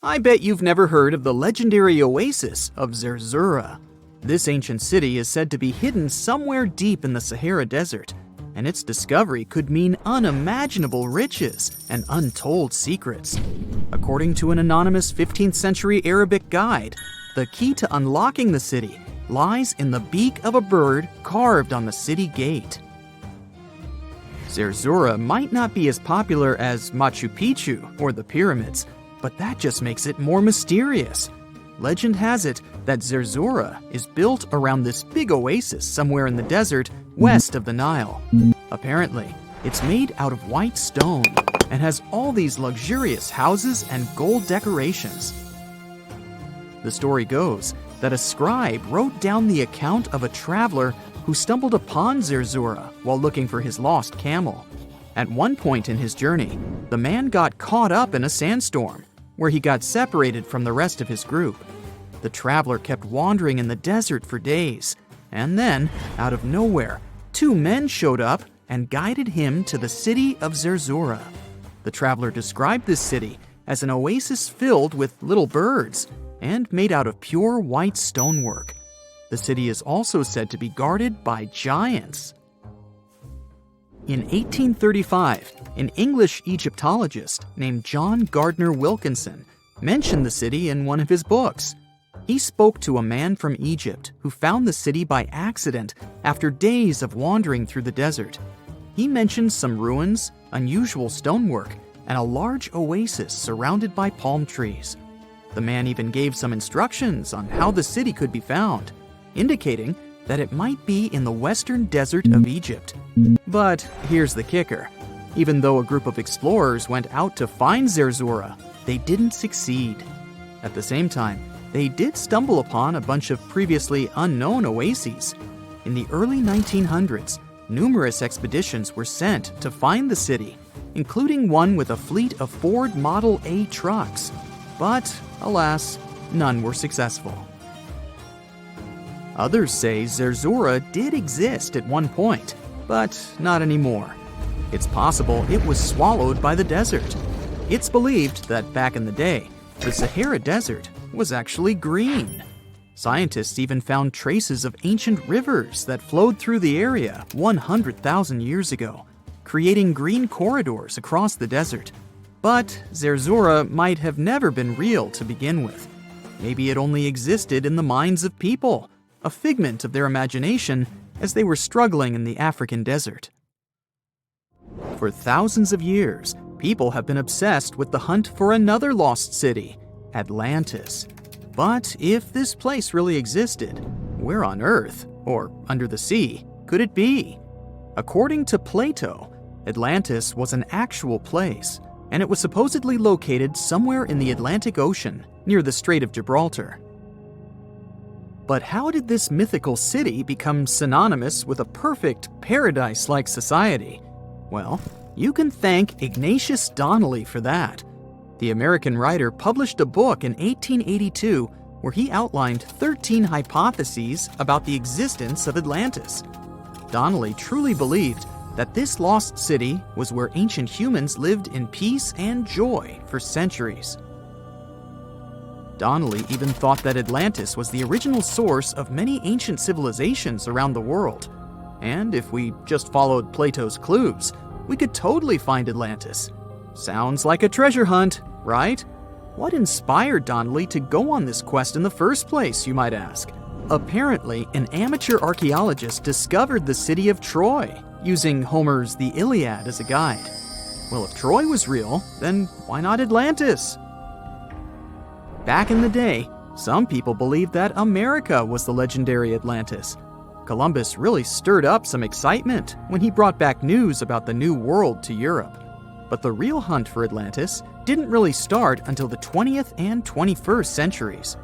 I bet you've never heard of the legendary oasis of Zerzura. This ancient city is said to be hidden somewhere deep in the Sahara Desert, and its discovery could mean unimaginable riches and untold secrets. According to an anonymous 15th century Arabic guide, the key to unlocking the city lies in the beak of a bird carved on the city gate. Zerzura might not be as popular as Machu Picchu or the pyramids, but that just makes it more mysterious. Legend has it that Zerzura is built around this big oasis somewhere in the desert west of the Nile. Apparently, it's made out of white stone and has all these luxurious houses and gold decorations. The story goes that a scribe wrote down the account of a traveler who stumbled upon Zerzura while looking for his lost camel. At one point in his journey, the man got caught up in a sandstorm, where he got separated from the rest of his group. The traveler kept wandering in the desert for days, and then, out of nowhere, two men showed up and guided him to the city of Zerzura. The traveler described this city as an oasis filled with little birds and made out of pure white stonework. The city is also said to be guarded by giants. In 1835, an English Egyptologist named John Gardner Wilkinson mentioned the city in one of his books. He spoke to a man from Egypt who found the city by accident after days of wandering through the desert. He mentioned some ruins, unusual stonework, and a large oasis surrounded by palm trees. The man even gave some instructions on how the city could be found, indicating that it might be in the western desert of Egypt. But here's the kicker. Even though a group of explorers went out to find Zerzura, they didn't succeed. At the same time, they did stumble upon a bunch of previously unknown oases. In the early 1900s, numerous expeditions were sent to find the city, including one with a fleet of Ford Model A trucks. But, alas, none were successful. Others say Zerzura did exist at one point, but not anymore. It's possible it was swallowed by the desert. It's believed that back in the day, the Sahara Desert was actually green. Scientists even found traces of ancient rivers that flowed through the area 100,000 years ago, creating green corridors across the desert. But Zerzura might have never been real to begin with. Maybe it only existed in the minds of people, a figment of their imagination as they were struggling in the African desert. For thousands of years, people have been obsessed with the hunt for another lost city, Atlantis. But if this place really existed, where on Earth, or under the sea, could it be? According to Plato, Atlantis was an actual place, and it was supposedly located somewhere in the Atlantic Ocean, near the Strait of Gibraltar. But how did this mythical city become synonymous with a perfect, paradise-like society? Well, you can thank Ignatius Donnelly for that. The American writer published a book in 1882 where he outlined 13 hypotheses about the existence of Atlantis. Donnelly truly believed that this lost city was where ancient humans lived in peace and joy for centuries. Donnelly even thought that Atlantis was the original source of many ancient civilizations around the world. And if we just followed Plato's clues, we could totally find Atlantis. Sounds like a treasure hunt, right? What inspired Donnelly to go on this quest in the first place, you might ask? Apparently, an amateur archaeologist discovered the city of Troy, using Homer's The Iliad as a guide. Well, if Troy was real, then why not Atlantis? Back in the day, some people believed that America was the legendary Atlantis. Columbus really stirred up some excitement when he brought back news about the New World to Europe. But the real hunt for Atlantis didn't really start until the 20th and 21st centuries.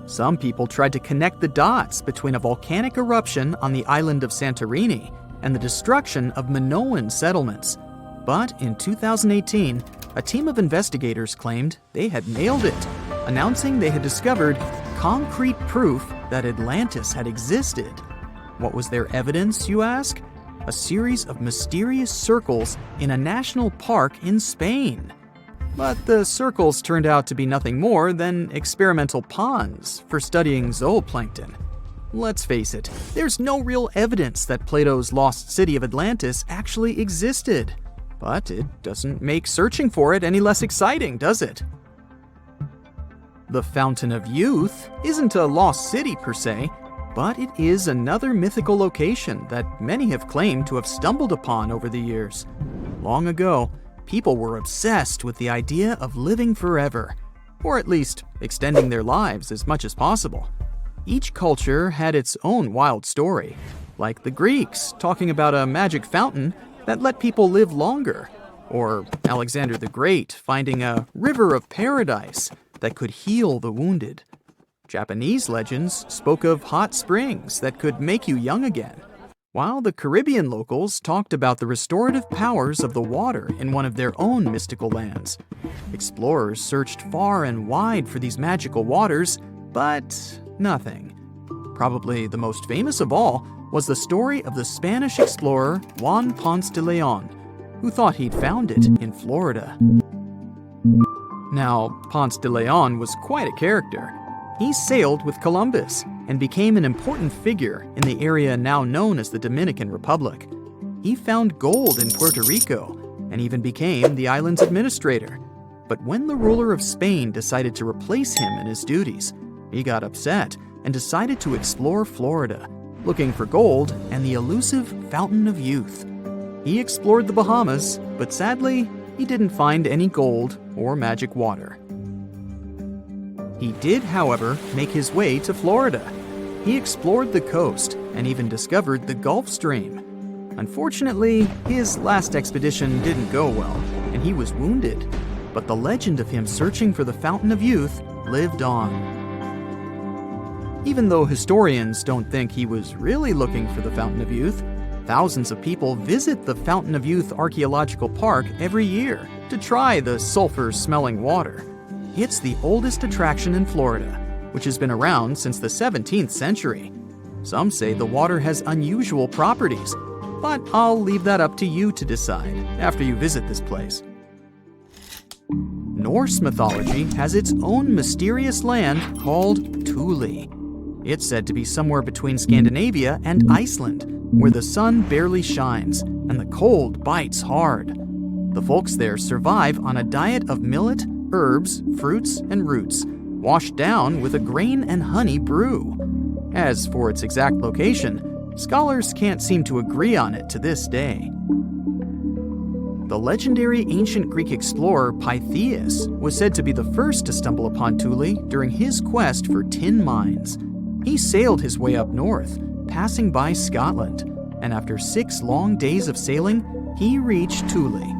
Some people tried to connect the dots between a volcanic eruption on the island of Santorini and the destruction of Minoan settlements. But in 2018, a team of investigators claimed they had nailed it, announcing they had discovered concrete proof that Atlantis had existed. What was their evidence, you ask? A series of mysterious circles in a national park in Spain. But the circles turned out to be nothing more than experimental ponds for studying zooplankton. Let's face it, there's no real evidence that Plato's lost city of Atlantis actually existed. But it doesn't make searching for it any less exciting, does it? The Fountain of Youth isn't a lost city per se, but it is another mythical location that many have claimed to have stumbled upon over the years. Long ago, people were obsessed with the idea of living forever, or at least extending their lives as much as possible. Each culture had its own wild story, like the Greeks talking about a magic fountain that let people live longer, or Alexander the Great finding a river of paradise that could heal the wounded. Japanese legends spoke of hot springs that could make you young again, while the Caribbean locals talked about the restorative powers of the water in one of their own mystical lands. Explorers searched far and wide for these magical waters, but nothing. Probably the most famous of all was the story of the Spanish explorer Juan Ponce de Leon, who thought he'd found it in Florida. Now, Ponce de Leon was quite a character. He sailed with Columbus and became an important figure in the area now known as the Dominican Republic. He found gold in Puerto Rico and even became the island's administrator. But when the ruler of Spain decided to replace him in his duties, he got upset and decided to explore Florida, looking for gold and the elusive Fountain of Youth. He explored the Bahamas, but sadly, he didn't find any gold or magic water. He did, however, make his way to Florida. He explored the coast and even discovered the Gulf Stream. Unfortunately, his last expedition didn't go well, and he was wounded. But the legend of him searching for the Fountain of Youth lived on. Even though historians don't think he was really looking for the Fountain of Youth, thousands of people visit the Fountain of Youth Archaeological Park every year to try the sulfur-smelling water. It's the oldest attraction in Florida, which has been around since the 17th century. Some say the water has unusual properties, but I'll leave that up to you to decide after you visit this place. Norse mythology has its own mysterious land called Tuli. It's said to be somewhere between Scandinavia and Iceland, where the sun barely shines and the cold bites hard. The folks there survive on a diet of millet, herbs, fruits, and roots, washed down with a grain and honey brew. As for its exact location, scholars can't seem to agree on it to this day. The legendary ancient Greek explorer Pytheas was said to be the first to stumble upon Tuli during his quest for tin mines. He sailed his way up north, passing by Scotland, and after 6 long days of sailing, he reached Tuli.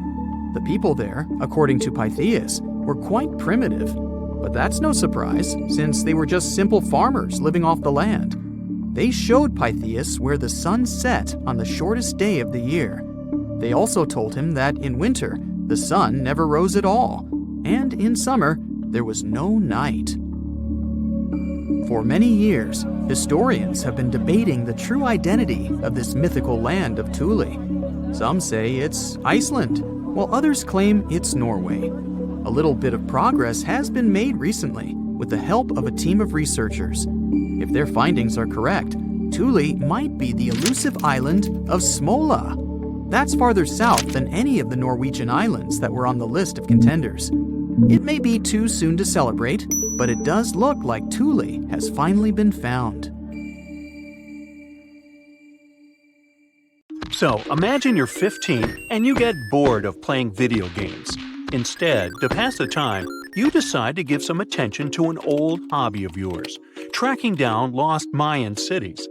The people there, according to Pytheas, were quite primitive, but that's no surprise since they were just simple farmers living off the land. They showed Pytheas where the sun set on the shortest day of the year. They also told him that in winter, the sun never rose at all, and in summer, there was no night. For many years, historians have been debating the true identity of this mythical land of Tuli. Some say it's Iceland, while others claim it's Norway. A little bit of progress has been made recently with the help of a team of researchers. If their findings are correct, Tuli might be the elusive island of Smola. That's farther south than any of the Norwegian islands that were on the list of contenders. It may be too soon to celebrate, but it does look like Tuli has finally been found. So, imagine you're 15 and you get bored of playing video games. Instead, to pass the time, you decide to give some attention to an old hobby of yours, tracking down lost Mayan cities.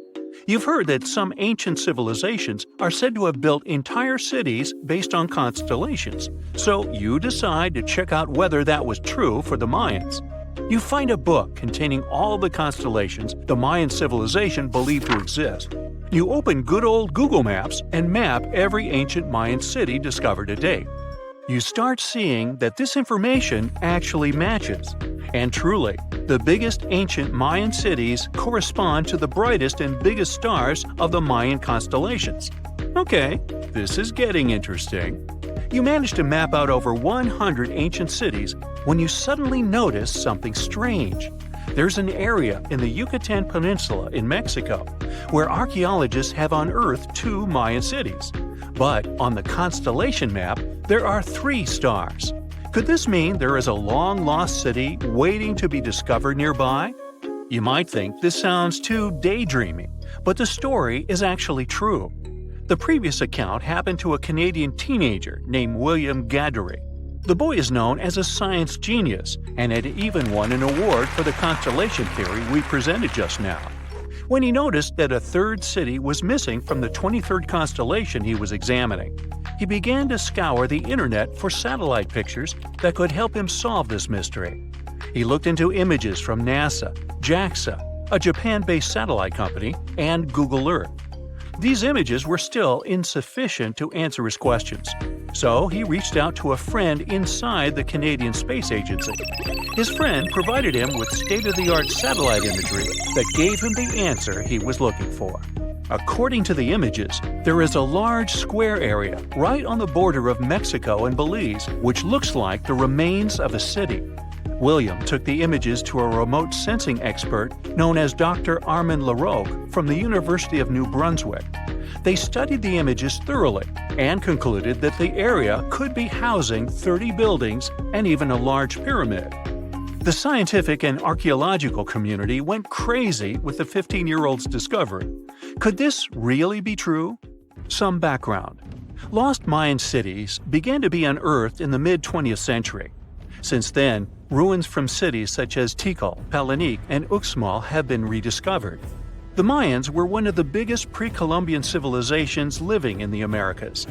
You've heard that some ancient civilizations are said to have built entire cities based on constellations, so you decide to check out whether that was true for the Mayans. You find a book containing all the constellations the Mayan civilization believed to exist. You open good old Google Maps and map every ancient Mayan city discovered to date. You start seeing that this information actually matches. And truly, the biggest ancient Mayan cities correspond to the brightest and biggest stars of the Mayan constellations. Okay, this is getting interesting. You manage to map out over 100 ancient cities when you suddenly notice something strange. There's an area in the Yucatan Peninsula in Mexico where archaeologists have unearthed 2 Mayan cities. But on the constellation map, there are 3 stars. Could this mean there is a long-lost city waiting to be discovered nearby? You might think this sounds too daydreaming, but the story is actually true. The previous account happened to a Canadian teenager named William Gaddery. The boy is known as a science genius and had even won an award for the constellation theory we presented just now. When he noticed that a 3rd city was missing from the 23rd constellation he was examining, he began to scour the internet for satellite pictures that could help him solve this mystery. He looked into images from NASA, JAXA, a Japan-based satellite company, and Google Earth. These images were still insufficient to answer his questions, so he reached out to a friend inside the Canadian Space Agency. His friend provided him with state-of-the-art satellite imagery that gave him the answer he was looking for. According to the images, there is a large square area right on the border of Mexico and Belize, which looks like the remains of a city. William took the images to a remote sensing expert known as Dr. Armand Larocque from the University of New Brunswick. They studied the images thoroughly and concluded that the area could be housing 30 buildings and even a large pyramid. The scientific and archaeological community went crazy with the 15-year-old's discovery. Could this really be true? Some background. Lost Mayan cities began to be unearthed in the mid-20th century. Since then, ruins from cities such as Tikal, Palenque, and Uxmal have been rediscovered. The Mayans were one of the biggest pre-Columbian civilizations living in the Americas.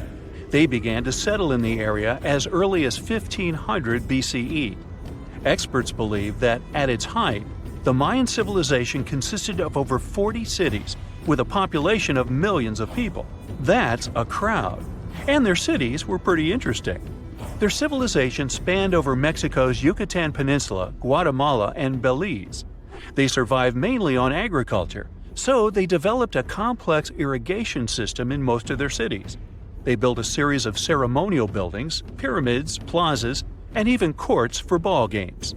They began to settle in the area as early as 1500 BCE. Experts believe that, at its height, the Mayan civilization consisted of over 40 cities with a population of millions of people. That's a crowd. And their cities were pretty interesting. Their civilization spanned over Mexico's Yucatan Peninsula, Guatemala, and Belize. They survived mainly on agriculture, so they developed a complex irrigation system in most of their cities. They built a series of ceremonial buildings, pyramids, plazas, and even courts for ball games.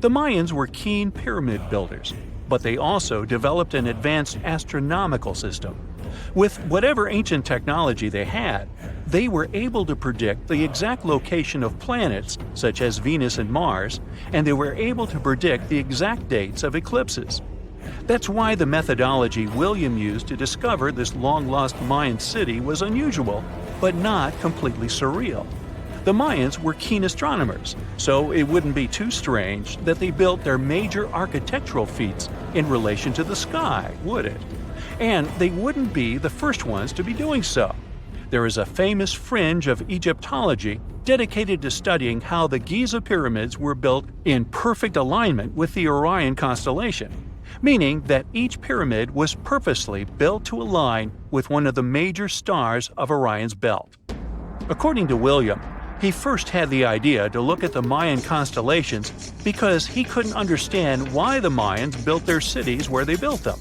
The Mayans were keen pyramid builders, but they also developed an advanced astronomical system. With whatever ancient technology they had, they were able to predict the exact location of planets, such as Venus and Mars, and they were able to predict the exact dates of eclipses. That's why the methodology William used to discover this long-lost Mayan city was unusual, but not completely surreal. The Mayans were keen astronomers, so it wouldn't be too strange that they built their major architectural feats in relation to the sky, would it? And they wouldn't be the first ones to be doing so. There is a famous fringe of Egyptology dedicated to studying how the Giza pyramids were built in perfect alignment with the Orion constellation, meaning that each pyramid was purposely built to align with one of the major stars of Orion's belt. According to William, he first had the idea to look at the Mayan constellations because he couldn't understand why the Mayans built their cities where they built them.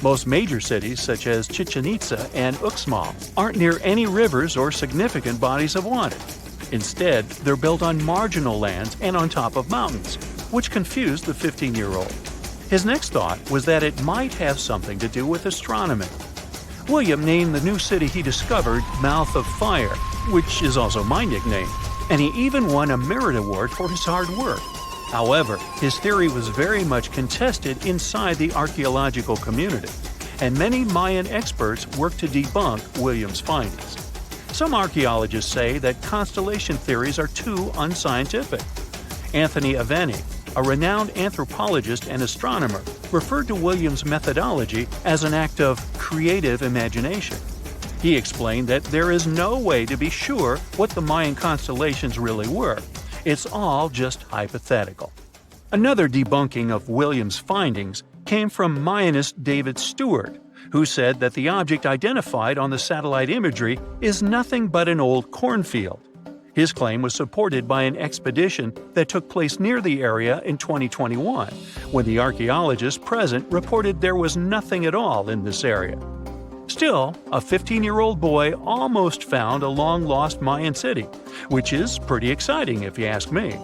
Most major cities, such as Chichen Itza and Uxmal, aren't near any rivers or significant bodies of water. Instead, they're built on marginal lands and on top of mountains, which confused the 15-year-old. His next thought was that it might have something to do with astronomy. William named the new city he discovered Mouth of Fire, which is also my nickname, and he even won a merit award for his hard work. However, his theory was very much contested inside the archaeological community, and many Mayan experts worked to debunk William's findings. Some archaeologists say that constellation theories are too unscientific. Anthony Aveni, a renowned anthropologist and astronomer, referred to William's methodology as an act of creative imagination. He explained that there is no way to be sure what the Mayan constellations really were. It's all just hypothetical. Another debunking of William's findings came from Mayanist David Stewart, who said that the object identified on the satellite imagery is nothing but an old cornfield. His claim was supported by an expedition that took place near the area in 2021, when the archaeologists present reported there was nothing at all in this area. Still, a 15-year-old boy almost found a long-lost Mayan city, which is pretty exciting if you ask me.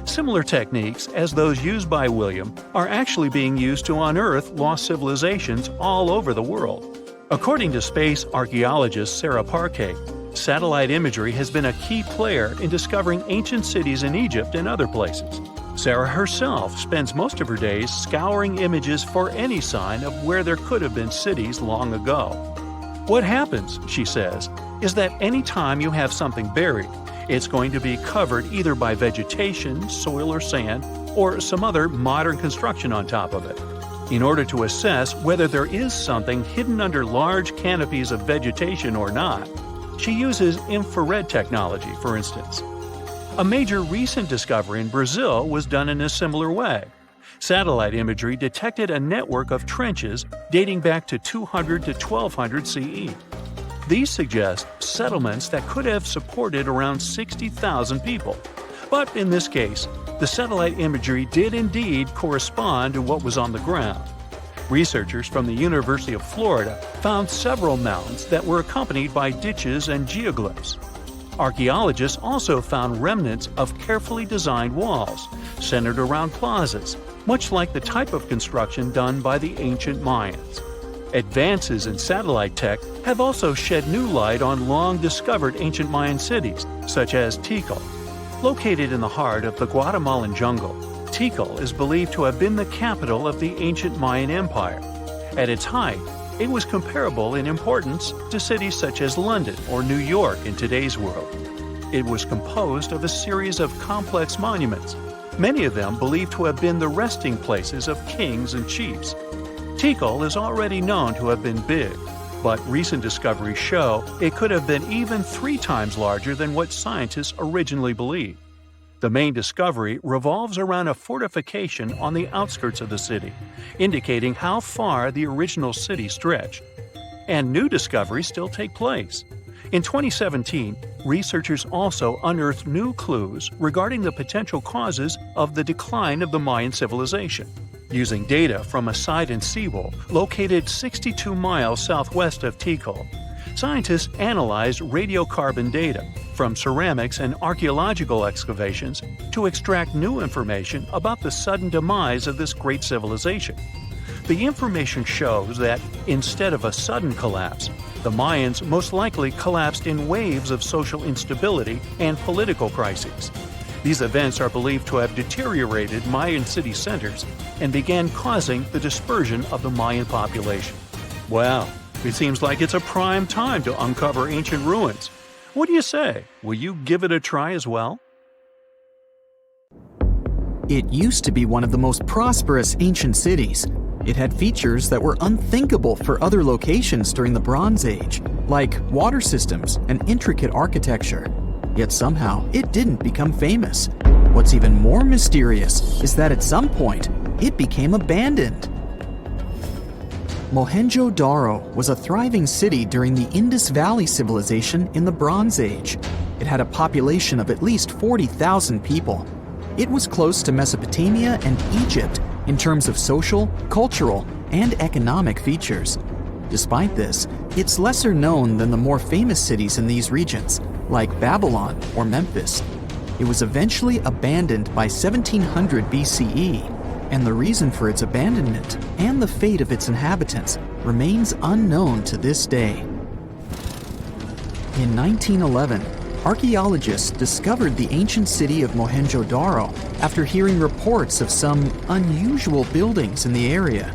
Similar techniques as those used by William are actually being used to unearth lost civilizations all over the world. According to space archaeologist Sarah Parquet, satellite imagery has been a key player in discovering ancient cities in Egypt and other places. Sarah herself spends most of her days scouring images for any sign of where there could have been cities long ago. What happens, she says, is that any time you have something buried, it's going to be covered either by vegetation, soil or sand, or some other modern construction on top of it. In order to assess whether there is something hidden under large canopies of vegetation or not, she uses infrared technology, for instance. A major recent discovery in Brazil was done in a similar way. Satellite imagery detected a network of trenches dating back to 200 to 1200 CE. These suggest settlements that could have supported around 60,000 people. But in this case, the satellite imagery did indeed correspond to what was on the ground. Researchers from the University of Florida found several mounds that were accompanied by ditches and geoglyphs. Archaeologists also found remnants of carefully designed walls, centered around plazas, much like the type of construction done by the ancient Mayans. Advances in satellite tech have also shed new light on long-discovered ancient Mayan cities, such as Tikal. Located in the heart of the Guatemalan jungle, Tikal is believed to have been the capital of the ancient Mayan Empire. At its height, it was comparable in importance to cities such as London or New York in today's world. It was composed of a series of complex monuments, many of them believed to have been the resting places of kings and chiefs. Tikal is already known to have been big, but recent discoveries show it could have been even 3 times larger than what scientists originally believed. The main discovery revolves around a fortification on the outskirts of the city, indicating how far the original city stretched. And new discoveries still take place. In 2017, researchers also unearthed new clues regarding the potential causes of the decline of the Mayan civilization. Using data from a site in Seawolf, located 62 miles southwest of Tikal, scientists analyzed radiocarbon data from ceramics and archaeological excavations to extract new information about the sudden demise of this great civilization. The information shows that, instead of a sudden collapse, the Mayans most likely collapsed in waves of social instability and political crises. These events are believed to have deteriorated Mayan city centers and began causing the dispersion of the Mayan population. Wow, it seems like it's a prime time to uncover ancient ruins. What do you say? Will you give it a try as well? It used to be one of the most prosperous ancient cities. It had features that were unthinkable for other locations during the Bronze Age, like water systems and intricate architecture. Yet somehow, it didn't become famous. What's even more mysterious is that at some point, it became abandoned. Mohenjo-Daro was a thriving city during the Indus Valley civilization in the Bronze Age. It had a population of at least 40,000 people. It was close to Mesopotamia and Egypt in terms of social, cultural, and economic features. Despite this, it's lesser known than the more famous cities in these regions, like Babylon or Memphis. It was eventually abandoned by 1700 BCE, and the reason for its abandonment and the fate of its inhabitants remains unknown to this day. In 1911, archaeologists discovered the ancient city of Mohenjo-Daro after hearing reports of some unusual buildings in the area.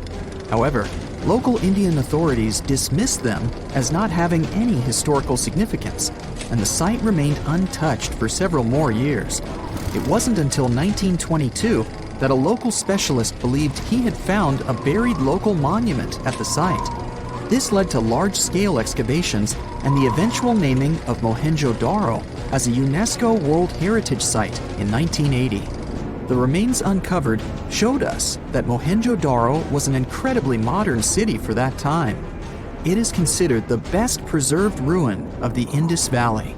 However, local Indian authorities dismissed them as not having any historical significance, and the site remained untouched for several more years. It wasn't until 1922 that a local specialist believed he had found a buried local monument at the site. This led to large-scale excavations and the eventual naming of Mohenjo-Daro as a UNESCO World Heritage Site in 1980. The remains uncovered showed us that Mohenjo-Daro was an incredibly modern city for that time. It is considered the best preserved ruin of the Indus Valley.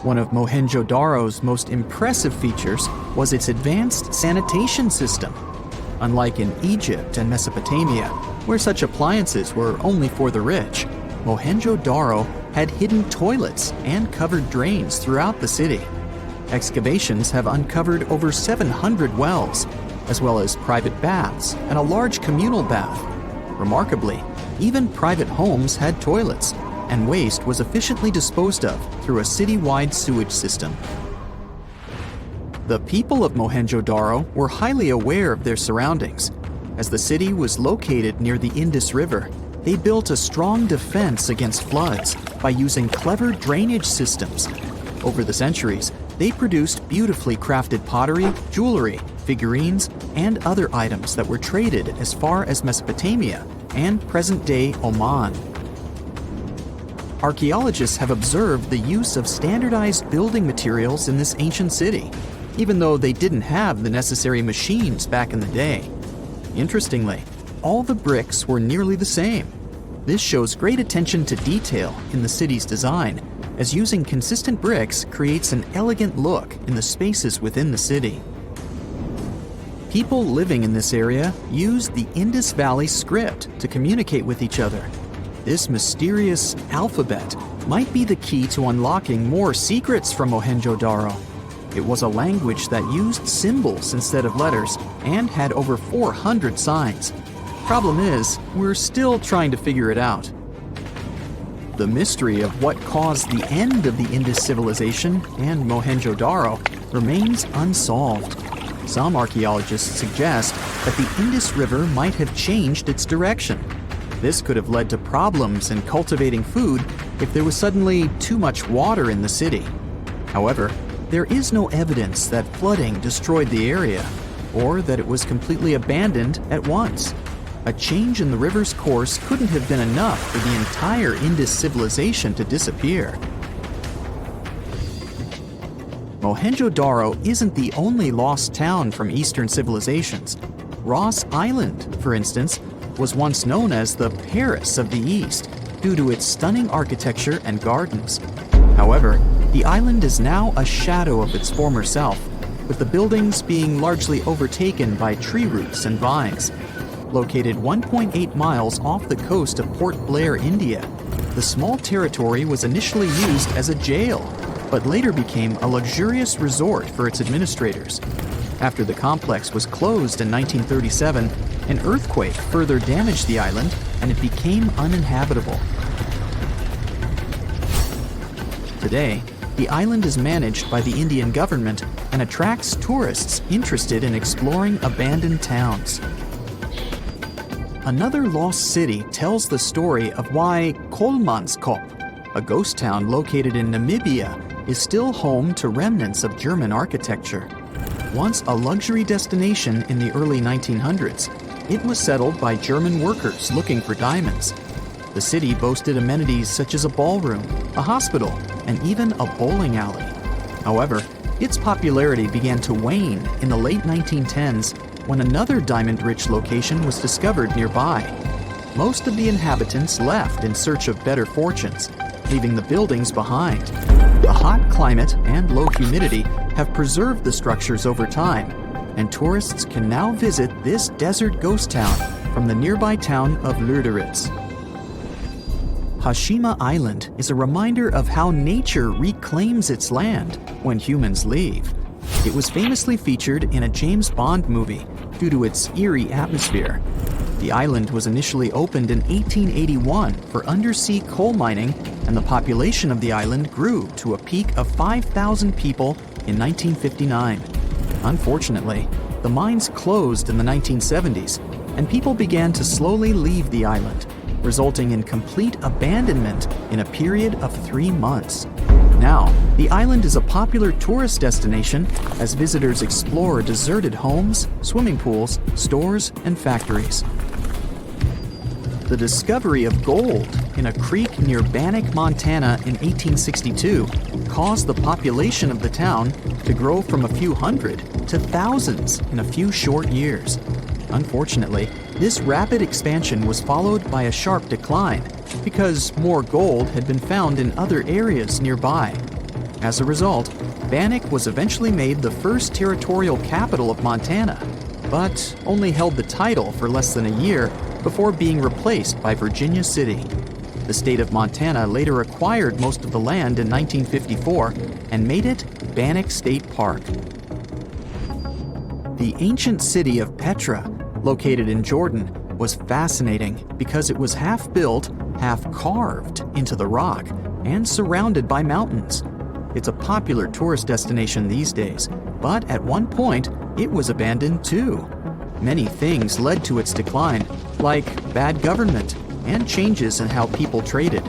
One of Mohenjo-Daro's most impressive features was its advanced sanitation system. Unlike in Egypt and Mesopotamia, where such appliances were only for the rich, Mohenjo-Daro had hidden toilets and covered drains throughout the city. Excavations have uncovered over 700 wells, as well as private baths and a large communal bath. Remarkably, even private homes had toilets, and waste was efficiently disposed of through a city-wide sewage system. The people of Mohenjo-Daro were highly aware of their surroundings. As the city was located near the Indus River, they built a strong defense against floods by using clever drainage systems. Over the centuries, they produced beautifully crafted pottery, jewelry, figurines, and other items that were traded as far as Mesopotamia and present-day Oman. Archaeologists have observed the use of standardized building materials in this ancient city, even though they didn't have the necessary machines back in the day. Interestingly, all the bricks were nearly the same. This shows great attention to detail in the city's design, as using consistent bricks creates an elegant look in the spaces within the city. People living in this area used the Indus Valley script to communicate with each other. This mysterious alphabet might be the key to unlocking more secrets from Mohenjo-Daro. It was a language that used symbols instead of letters and had over 400 signs. Problem is, we're still trying to figure it out. The mystery of what caused the end of the Indus civilization and Mohenjo-Daro remains unsolved. Some archaeologists suggest that the Indus River might have changed its direction. This could have led to problems in cultivating food if there was suddenly too much water in the city. However, there is no evidence that flooding destroyed the area, or that it was completely abandoned at once. A change in the river's course couldn't have been enough for the entire Indus civilization to disappear. Mohenjo-Daro isn't the only lost town from Eastern civilizations. Ross Island, for instance, was once known as the Paris of the East due to its stunning architecture and gardens. However, the island is now a shadow of its former self, with the buildings being largely overtaken by tree roots and vines. Located 1.8 miles off the coast of Port Blair, India, the small territory was initially used as a jail, but later became a luxurious resort for its administrators. After the complex was closed in 1937, an earthquake further damaged the island and it became uninhabitable. Today, the island is managed by the Indian government and attracts tourists interested in exploring abandoned towns. Another lost city tells the story of why Kolmanskop, a ghost town located in Namibia, is still home to remnants of German architecture. Once a luxury destination in the early 1900s, it was settled by German workers looking for diamonds. The city boasted amenities such as a ballroom, a hospital, and even a bowling alley. However, its popularity began to wane in the late 1910s when another diamond-rich location was discovered nearby. Most of the inhabitants left in search of better fortunes, leaving the buildings behind. The hot climate and low humidity have preserved the structures over time, and tourists can now visit this desert ghost town from the nearby town of Lüderitz. Hashima Island is a reminder of how nature reclaims its land when humans leave. It was famously featured in a James Bond movie due to its eerie atmosphere. The island was initially opened in 1881 for undersea coal mining, and the population of the island grew to a peak of 5,000 people in 1959. Unfortunately, the mines closed in the 1970s, and people began to slowly leave the island, resulting in complete abandonment in a period of 3 months. Now, the island is a popular tourist destination as visitors explore deserted homes, swimming pools, stores, and factories. The discovery of gold in a creek near Bannack, Montana in 1862 caused the population of the town to grow from a few hundred to thousands in a few short years. Unfortunately, this rapid expansion was followed by a sharp decline because more gold had been found in other areas nearby. As a result, Bannack was eventually made the first territorial capital of Montana. but only held the title for less than a year before being replaced by Virginia City. The state of Montana later acquired most of the land in 1954 and made it Bannock State Park. The ancient city of Petra, located in Jordan, was fascinating because it was half built, half carved into the rock and surrounded by mountains. It's a popular tourist destination these days, but at one point, it was abandoned too. Many things led to its decline, like bad government and changes in how people traded.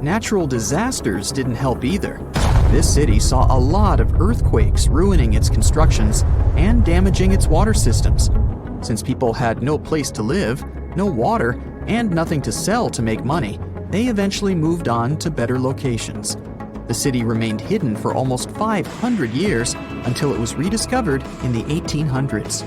Natural disasters didn't help either. This city saw a lot of earthquakes ruining its constructions and damaging its water systems. Since people had no place to live, no water, and nothing to sell to make money, they eventually moved on to better locations. The city remained hidden for almost 500 years until it was rediscovered in the 1800s.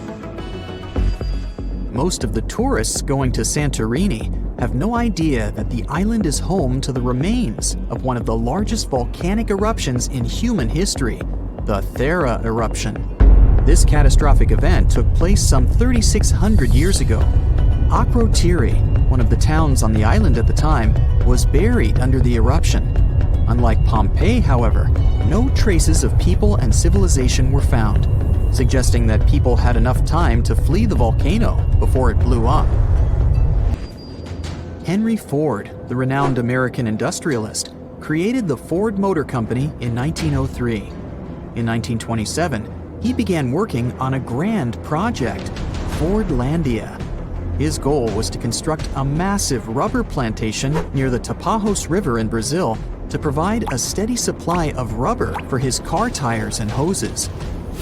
Most of the tourists going to Santorini have no idea that the island is home to the remains of one of the largest volcanic eruptions in human history, the Thera eruption. This catastrophic event took place some 3,600 years ago. Akrotiri, one of the towns on the island at the time, was buried under the eruption. Unlike Pompeii, however, no traces of people and civilization were found, suggesting that people had enough time to flee the volcano before it blew up. Henry Ford, the renowned American industrialist, created the Ford Motor Company in 1903. In 1927, he began working on a grand project, Fordlandia. His goal was to construct a massive rubber plantation near the Tapajos River in Brazil to provide a steady supply of rubber for his car tires and hoses.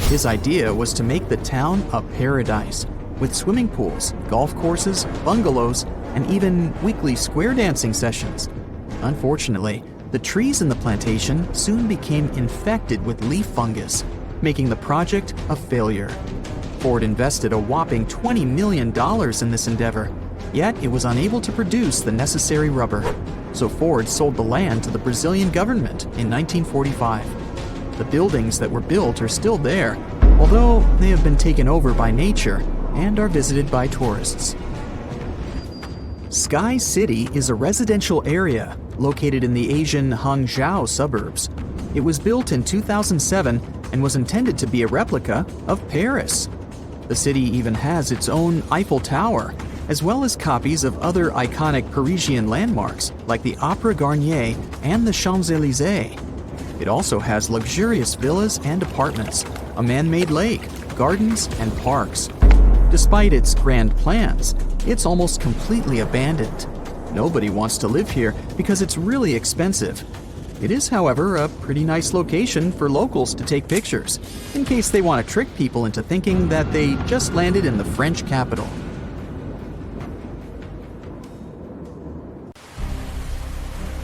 His idea was to make the town a paradise, with swimming pools, golf courses, bungalows, and even weekly square dancing sessions. Unfortunately, the trees in the plantation soon became infected with leaf fungus, making the project a failure. Ford invested a whopping $20 million in this endeavor, yet it was unable to produce the necessary rubber. So Ford sold the land to the Brazilian government in 1945. The buildings that were built are still there, although they have been taken over by nature and are visited by tourists. Sky City is a residential area located in the Asian Hangzhou suburbs. It was built in 2007 and was intended to be a replica of Paris. The city even has its own Eiffel Tower, as well as copies of other iconic Parisian landmarks like the Opera Garnier and the Champs-Élysées. It also has luxurious villas and apartments, a man-made lake, gardens, and parks. Despite its grand plans, it's almost completely abandoned. Nobody wants to live here because it's really expensive. It is, however, a pretty nice location for locals to take pictures, in case they want to trick people into thinking that they just landed in the French capital.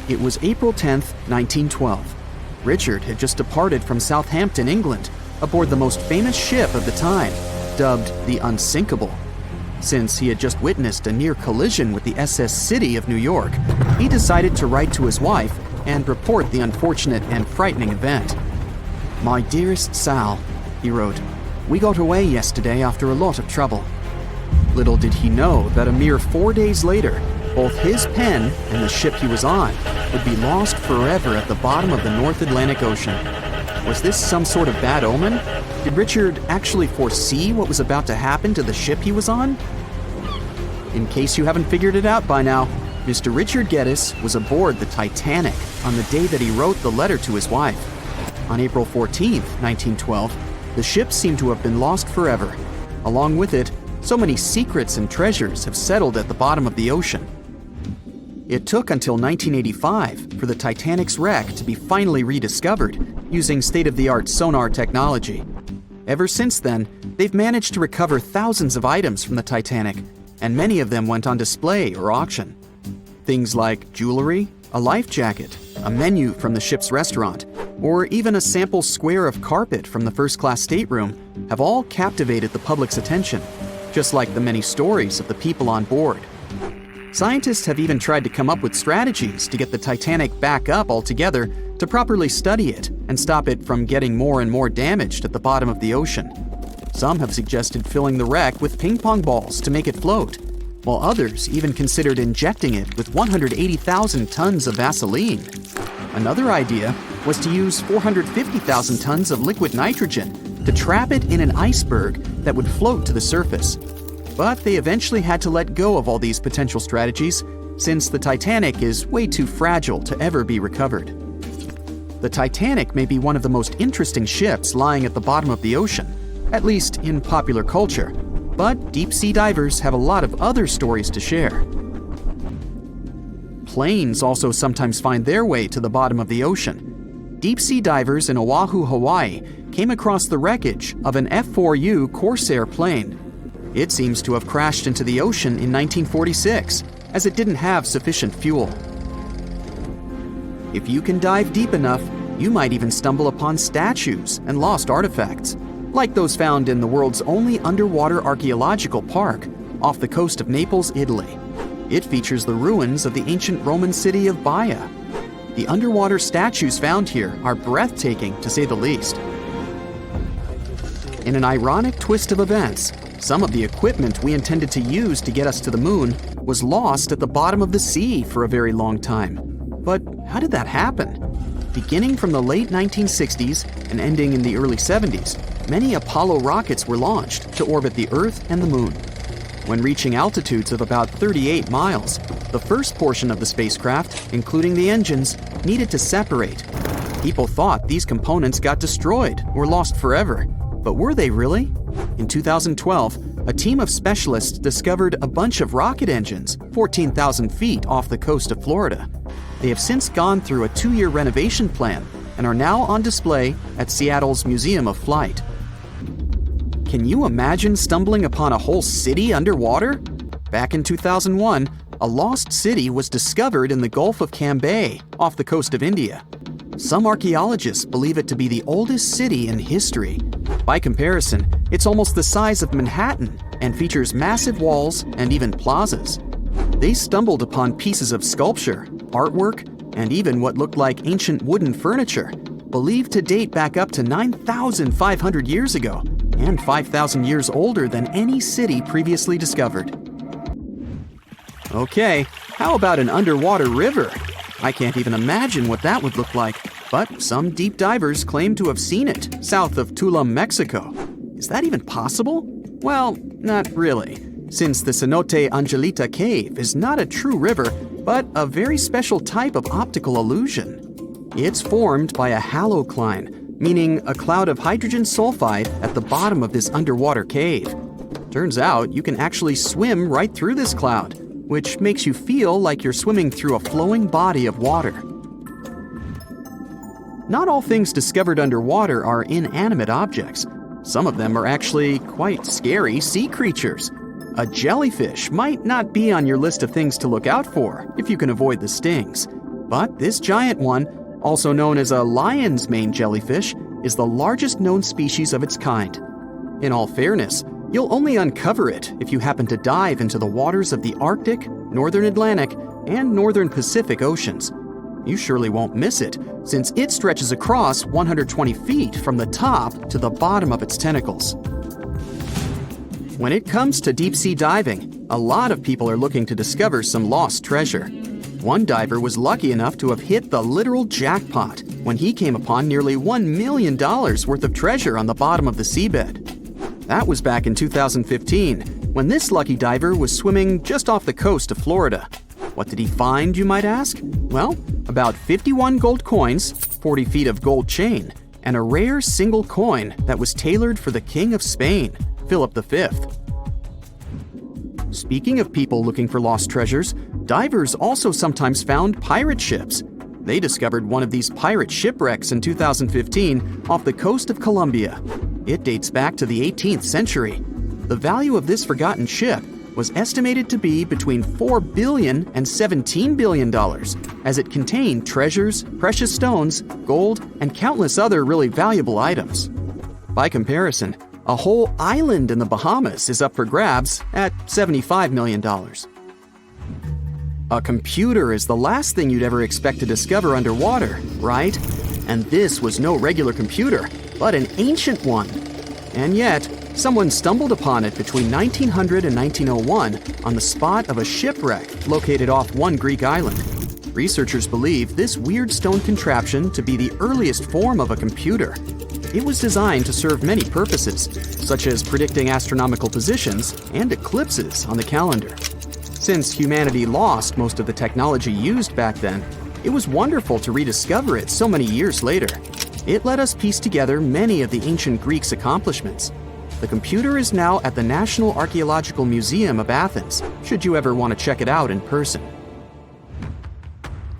It was April 10th, 1912. Richard had just departed from Southampton, England, aboard the most famous ship of the time, dubbed the Unsinkable. Since he had just witnessed a near collision with the SS City of New York, he decided to write to his wife and report the unfortunate and frightening event. "My dearest Sal," he wrote, "we got away yesterday after a lot of trouble." Little did he know that a mere 4 days later, both his pen and the ship he was on would be lost forever at the bottom of the North Atlantic Ocean. Was this some sort of bad omen? Did Richard actually foresee what was about to happen to the ship he was on? In case you haven't figured it out by now, Mr. Richard Geddes was aboard the Titanic on the day that he wrote the letter to his wife. On April 14th, 1912, the ship seemed to have been lost forever. Along with it, so many secrets and treasures have settled at the bottom of the ocean. It took until 1985 for the Titanic's wreck to be finally rediscovered using state-of-the-art sonar technology. Ever since then, they've managed to recover thousands of items from the Titanic, and many of them went on display or auction. Things like jewelry, a life jacket, a menu from the ship's restaurant, or even a sample square of carpet from the first-class stateroom have all captivated the public's attention, just like the many stories of the people on board. Scientists have even tried to come up with strategies to get the Titanic back up altogether to properly study it and stop it from getting more and more damaged at the bottom of the ocean. Some have suggested filling the wreck with ping pong balls to make it float, while others even considered injecting it with 180,000 tons of Vaseline. Another idea was to use 450,000 tons of liquid nitrogen to trap it in an iceberg that would float to the surface. But they eventually had to let go of all these potential strategies since the Titanic is way too fragile to ever be recovered. The Titanic may be one of the most interesting ships lying at the bottom of the ocean, at least in popular culture, but deep-sea divers have a lot of other stories to share. Planes also sometimes find their way to the bottom of the ocean. Deep-sea divers in Oahu, Hawaii, came across the wreckage of an F-4U Corsair plane. It seems to have crashed into the ocean in 1946, as it didn't have sufficient fuel. If you can dive deep enough, you might even stumble upon statues and lost artifacts, like those found in the world's only underwater archaeological park off the coast of Naples, Italy. It features the ruins of the ancient Roman city of Baia. The underwater statues found here are breathtaking, to say the least. In an ironic twist of events, some of the equipment we intended to use to get us to the moon was lost at the bottom of the sea for a very long time. But how did that happen? Beginning from the late 1960s and ending in the early 70s, many Apollo rockets were launched to orbit the Earth and the Moon. When reaching altitudes of about 38 miles, the first portion of the spacecraft, including the engines, needed to separate. People thought these components got destroyed or lost forever, but were they really? In 2012, a team of specialists discovered a bunch of rocket engines 14,000 feet off the coast of Florida. They have since gone through a 2-year renovation plan and are now on display at Seattle's Museum of Flight. Can you imagine stumbling upon a whole city underwater? Back in 2001, a lost city was discovered in the Gulf of Cambay, off the coast of India. Some archaeologists believe it to be the oldest city in history. By comparison, it's almost the size of Manhattan and features massive walls and even plazas. They stumbled upon pieces of sculpture, artwork, and even what looked like ancient wooden furniture, believed to date back up to 9,500 years ago, and 5,000 years older than any city previously discovered. Okay, how about an underwater river? I can't even imagine what that would look like, but some deep divers claim to have seen it south of Tuli, Mexico. Is that even possible? Well, not really, since the Cenote Angelita Cave is not a true river, but a very special type of optical illusion. It's formed by a halocline, meaning a cloud of hydrogen sulfide at the bottom of this underwater cave. Turns out you can actually swim right through this cloud, which makes you feel like you're swimming through a flowing body of water. Not all things discovered underwater are inanimate objects. Some of them are actually quite scary sea creatures. A jellyfish might not be on your list of things to look out for if you can avoid the stings. But this giant one, also known as a lion's mane jellyfish, is the largest known species of its kind. In all fairness, you'll only uncover it if you happen to dive into the waters of the Arctic, Northern Atlantic, and Northern Pacific Oceans. You surely won't miss it, since it stretches across 120 feet from the top to the bottom of its tentacles. When it comes to deep-sea diving, a lot of people are looking to discover some lost treasure. One diver was lucky enough to have hit the literal jackpot when he came upon nearly $1 million worth of treasure on the bottom of the seabed. That was back in 2015, when this lucky diver was swimming just off the coast of Florida. What did he find, you might ask? Well, about 51 gold coins, 40 feet of gold chain, and a rare single coin that was tailored for the King of Spain, Philip V. Speaking of people looking for lost treasures, divers also sometimes found pirate ships. They discovered one of these pirate shipwrecks in 2015 off the coast of Colombia. It dates back to the 18th century. The value of this forgotten ship was estimated to be between $4 billion and $17 billion, as it contained treasures, precious stones, gold, and countless other really valuable items. By comparison, a whole island in the Bahamas is up for grabs at $75 million. A computer is the last thing you'd ever expect to discover underwater, right? And this was no regular computer, but an ancient one. And yet, Someone stumbled upon it between 1900 and 1901 on the spot of a shipwreck located off one Greek island. Researchers believe this weird stone contraption to be the earliest form of a computer. It was designed to serve many purposes, such as predicting astronomical positions and eclipses on the calendar. Since humanity lost most of the technology used back then, it was wonderful to rediscover it so many years later. It let us piece together many of the ancient Greeks' accomplishments. The computer is now at the National Archaeological Museum of Athens, should you ever want to check it out in person.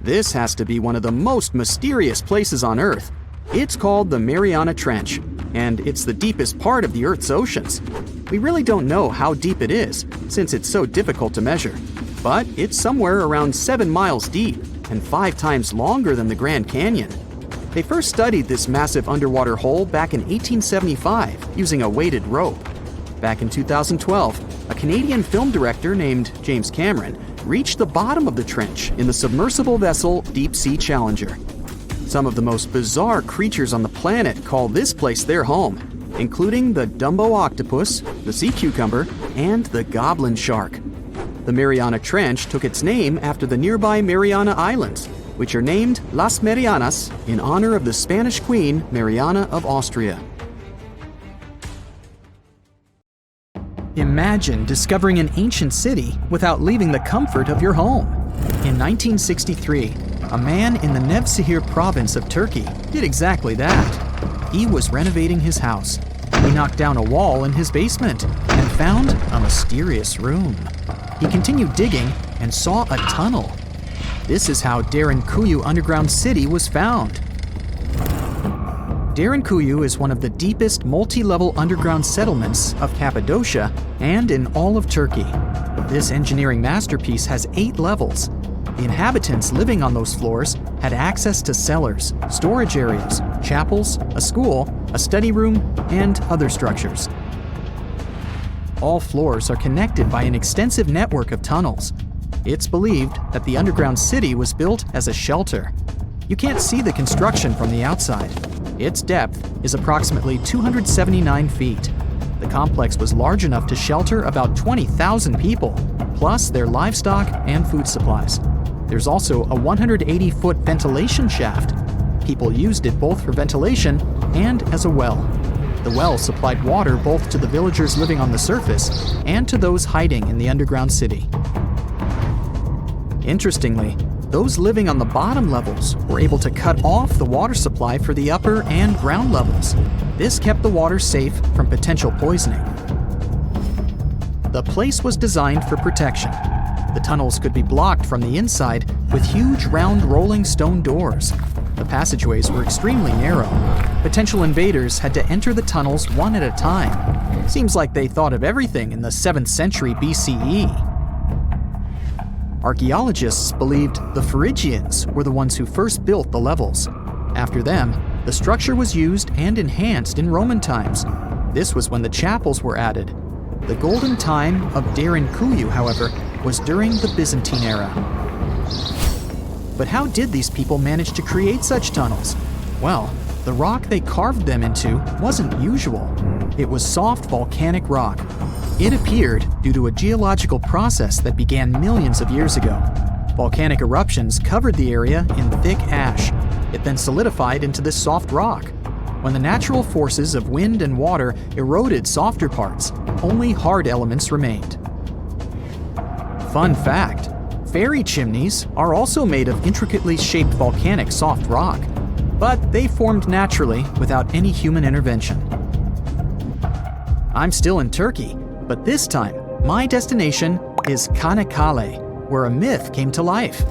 This has to be one of the most mysterious places on Earth. It's called the Mariana Trench, and it's the deepest part of the Earth's oceans. We really don't know how deep it is, since it's so difficult to measure. But it's somewhere around 7 miles deep and 5 times longer than the Grand Canyon. They first studied this massive underwater hole back in 1875 using a weighted rope. Back in 2012, a Canadian film director named James Cameron reached the bottom of the trench in the submersible vessel Deep Sea Challenger. Some of the most bizarre creatures on the planet call this place their home, including the Dumbo octopus, the sea cucumber, and the goblin shark. The Mariana Trench took its name after the nearby Mariana Islands, which are named Las Marianas in honor of the Spanish Queen Mariana of Austria. Imagine discovering an ancient city without leaving the comfort of your home. In 1963, a man in the Nevşehir province of Turkey did exactly that. He was renovating his house. He knocked down a wall in his basement and found a mysterious room. He continued digging and saw a tunnel. This is how Derinkuyu underground city was found. Derinkuyu is one of the deepest multi-level underground settlements of Cappadocia and in all of Turkey. This engineering masterpiece has 8 levels. The inhabitants living on those floors had access to cellars, storage areas, chapels, a school, a study room, and other structures. All floors are connected by an extensive network of tunnels. It's believed that the underground city was built as a shelter. You can't see the construction from the outside. Its depth is approximately 279 feet. The complex was large enough to shelter about 20,000 people, plus their livestock and food supplies. There's also a 180-foot ventilation shaft. People used it both for ventilation and as a well. The well supplied water both to the villagers living on the surface and to those hiding in the underground city. Interestingly, those living on the bottom levels were able to cut off the water supply for the upper and ground levels. This kept the water safe from potential poisoning. The place was designed for protection. The tunnels could be blocked from the inside with huge round rolling stone doors. The passageways were extremely narrow. Potential invaders had to enter the tunnels one at a time. Seems like they thought of everything in the 7th century BCE. Archaeologists believed the Phrygians were the ones who first built the levels. After them, the structure was used and enhanced in Roman times. This was when the chapels were added. The golden time of Derinkuyu, however, was during the Byzantine era. But how did these people manage to create such tunnels? Well, the rock they carved them into wasn't usual. It was soft volcanic rock. It appeared due to a geological process that began millions of years ago. Volcanic eruptions covered the area in thick ash. It then solidified into this soft rock. When the natural forces of wind and water eroded softer parts, only hard elements remained. Fun fact, fairy chimneys are also made of intricately shaped volcanic soft rock, but they formed naturally without any human intervention. I'm still in Turkey, but this time, my destination is Çanakkale, where a myth came to life.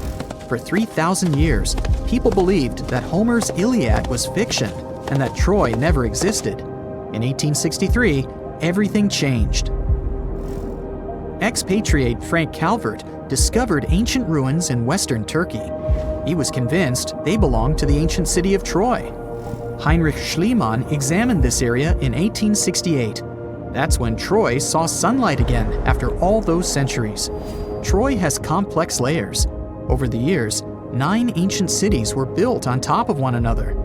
For 3,000 years, people believed that Homer's Iliad was fiction and that Troy never existed. In 1863, everything changed. Expatriate Frank Calvert discovered ancient ruins in western Turkey. He was convinced they belonged to the ancient city of Troy. Heinrich Schliemann examined this area in 1868. That's when Troy saw sunlight again after all those centuries. Troy has complex layers. Over the years, 9 ancient cities were built on top of one another.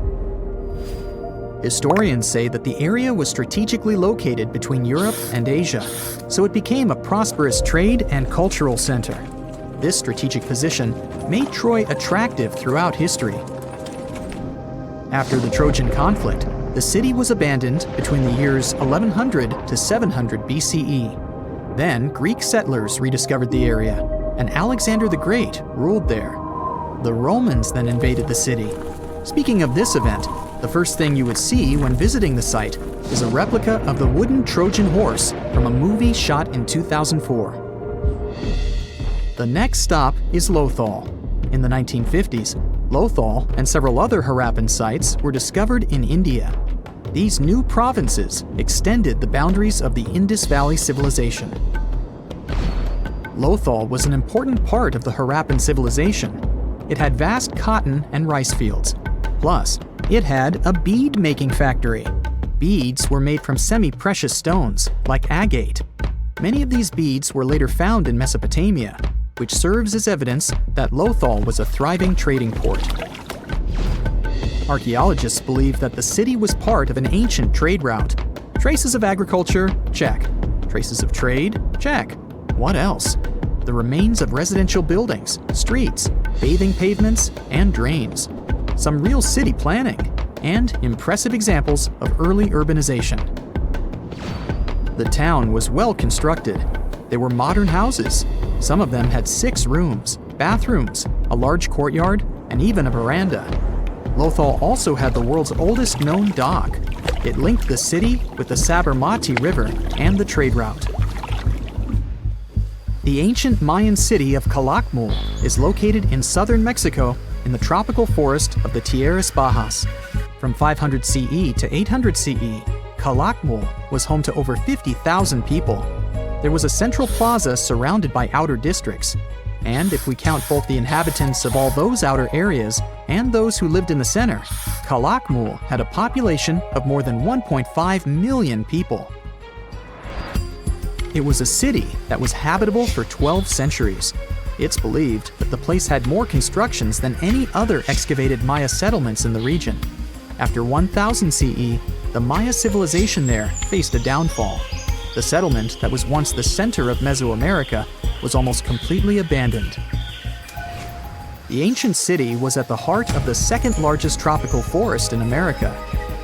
Historians say that the area was strategically located between Europe and Asia, so it became a prosperous trade and cultural center. This strategic position made Troy attractive throughout history. After the Trojan conflict, the city was abandoned between the years 1100 to 700 BCE. Then Greek settlers rediscovered the area, and Alexander the Great ruled there. The Romans then invaded the city. Speaking of this event, the first thing you would see when visiting the site is a replica of the wooden Trojan horse from a movie shot in 2004. The next stop is Lothal. In the 1950s, Lothal and several other Harappan sites were discovered in India. These new provinces extended the boundaries of the Indus Valley civilization. Lothal was an important part of the Harappan civilization. It had vast cotton and rice fields. Plus, it had a bead-making factory. Beads were made from semi-precious stones, like agate. Many of these beads were later found in Mesopotamia, which serves as evidence that Lothal was a thriving trading port. Archaeologists believe that the city was part of an ancient trade route. Traces of agriculture? Check. Traces of trade? Check. What else? The remains of residential buildings, streets, bathing pavements, and drains. Some real city planning, and impressive examples of early urbanization. The town was well constructed. There were modern houses. Some of them had 6 rooms, bathrooms, a large courtyard, and even a veranda. Lothal also had the world's oldest known dock. It linked the city with the Sabarmati River and the trade route. The ancient Mayan city of Calakmul is located in southern Mexico in the tropical forest of the Tierras Bajas. From 500 CE to 800 CE, Calakmul was home to over 50,000 people. There was a central plaza surrounded by outer districts. And if we count both the inhabitants of all those outer areas and those who lived in the center, Calakmul had a population of more than 1.5 million people. It was a city that was habitable for 12 centuries. It's believed that the place had more constructions than any other excavated Maya settlements in the region. After 1000 CE, the Maya civilization there faced a downfall. The settlement that was once the center of Mesoamerica was almost completely abandoned. The ancient city was at the heart of the second largest tropical forest in America.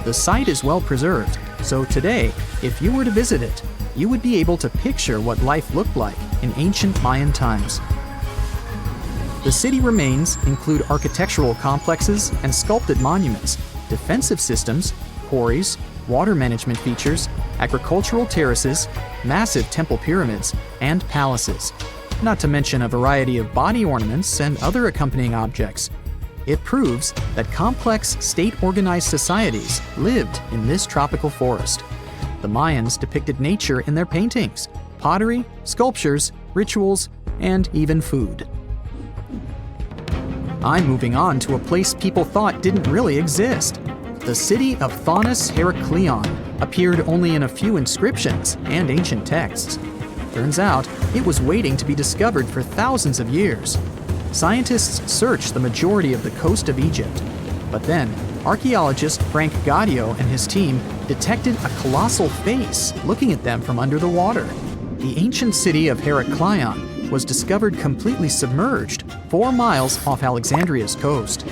The site is well preserved, so today, if you were to visit it, you would be able to picture what life looked like in ancient Mayan times. The city remains include architectural complexes and sculpted monuments, defensive systems, quarries, water management features, agricultural terraces, massive temple pyramids, and palaces, not to mention a variety of body ornaments and other accompanying objects. It proves that complex state-organized societies lived in this tropical forest. The Mayans depicted nature in their paintings, pottery, sculptures, rituals, and even food. I'm moving on to a place people thought didn't really exist. The city of Heracleion appeared only in a few inscriptions and ancient texts. Turns out, it was waiting to be discovered for thousands of years. Scientists searched the majority of the coast of Egypt. But then, archaeologist Frank Gaudio and his team detected a colossal face looking at them from under the water. The ancient city of Heracleion was discovered completely submerged 4 miles off Alexandria's coast.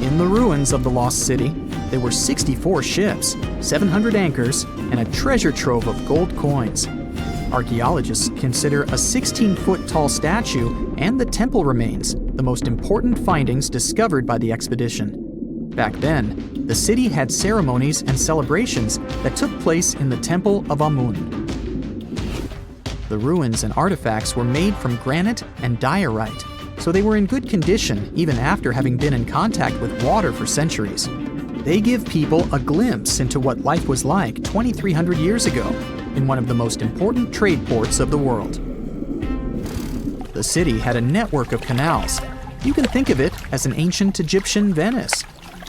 In the ruins of the lost city, there were 64 ships, 700 anchors, and a treasure trove of gold coins. Archaeologists consider a 16-foot tall statue and the temple remains the most important findings discovered by the expedition. Back then, the city had ceremonies and celebrations that took place in the Temple of Amun. The ruins and artifacts were made from granite and diorite, so they were in good condition even after having been in contact with water for centuries. They give people a glimpse into what life was like 2,300 years ago in one of the most important trade ports of the world. The city had a network of canals. You can think of it as an ancient Egyptian Venice.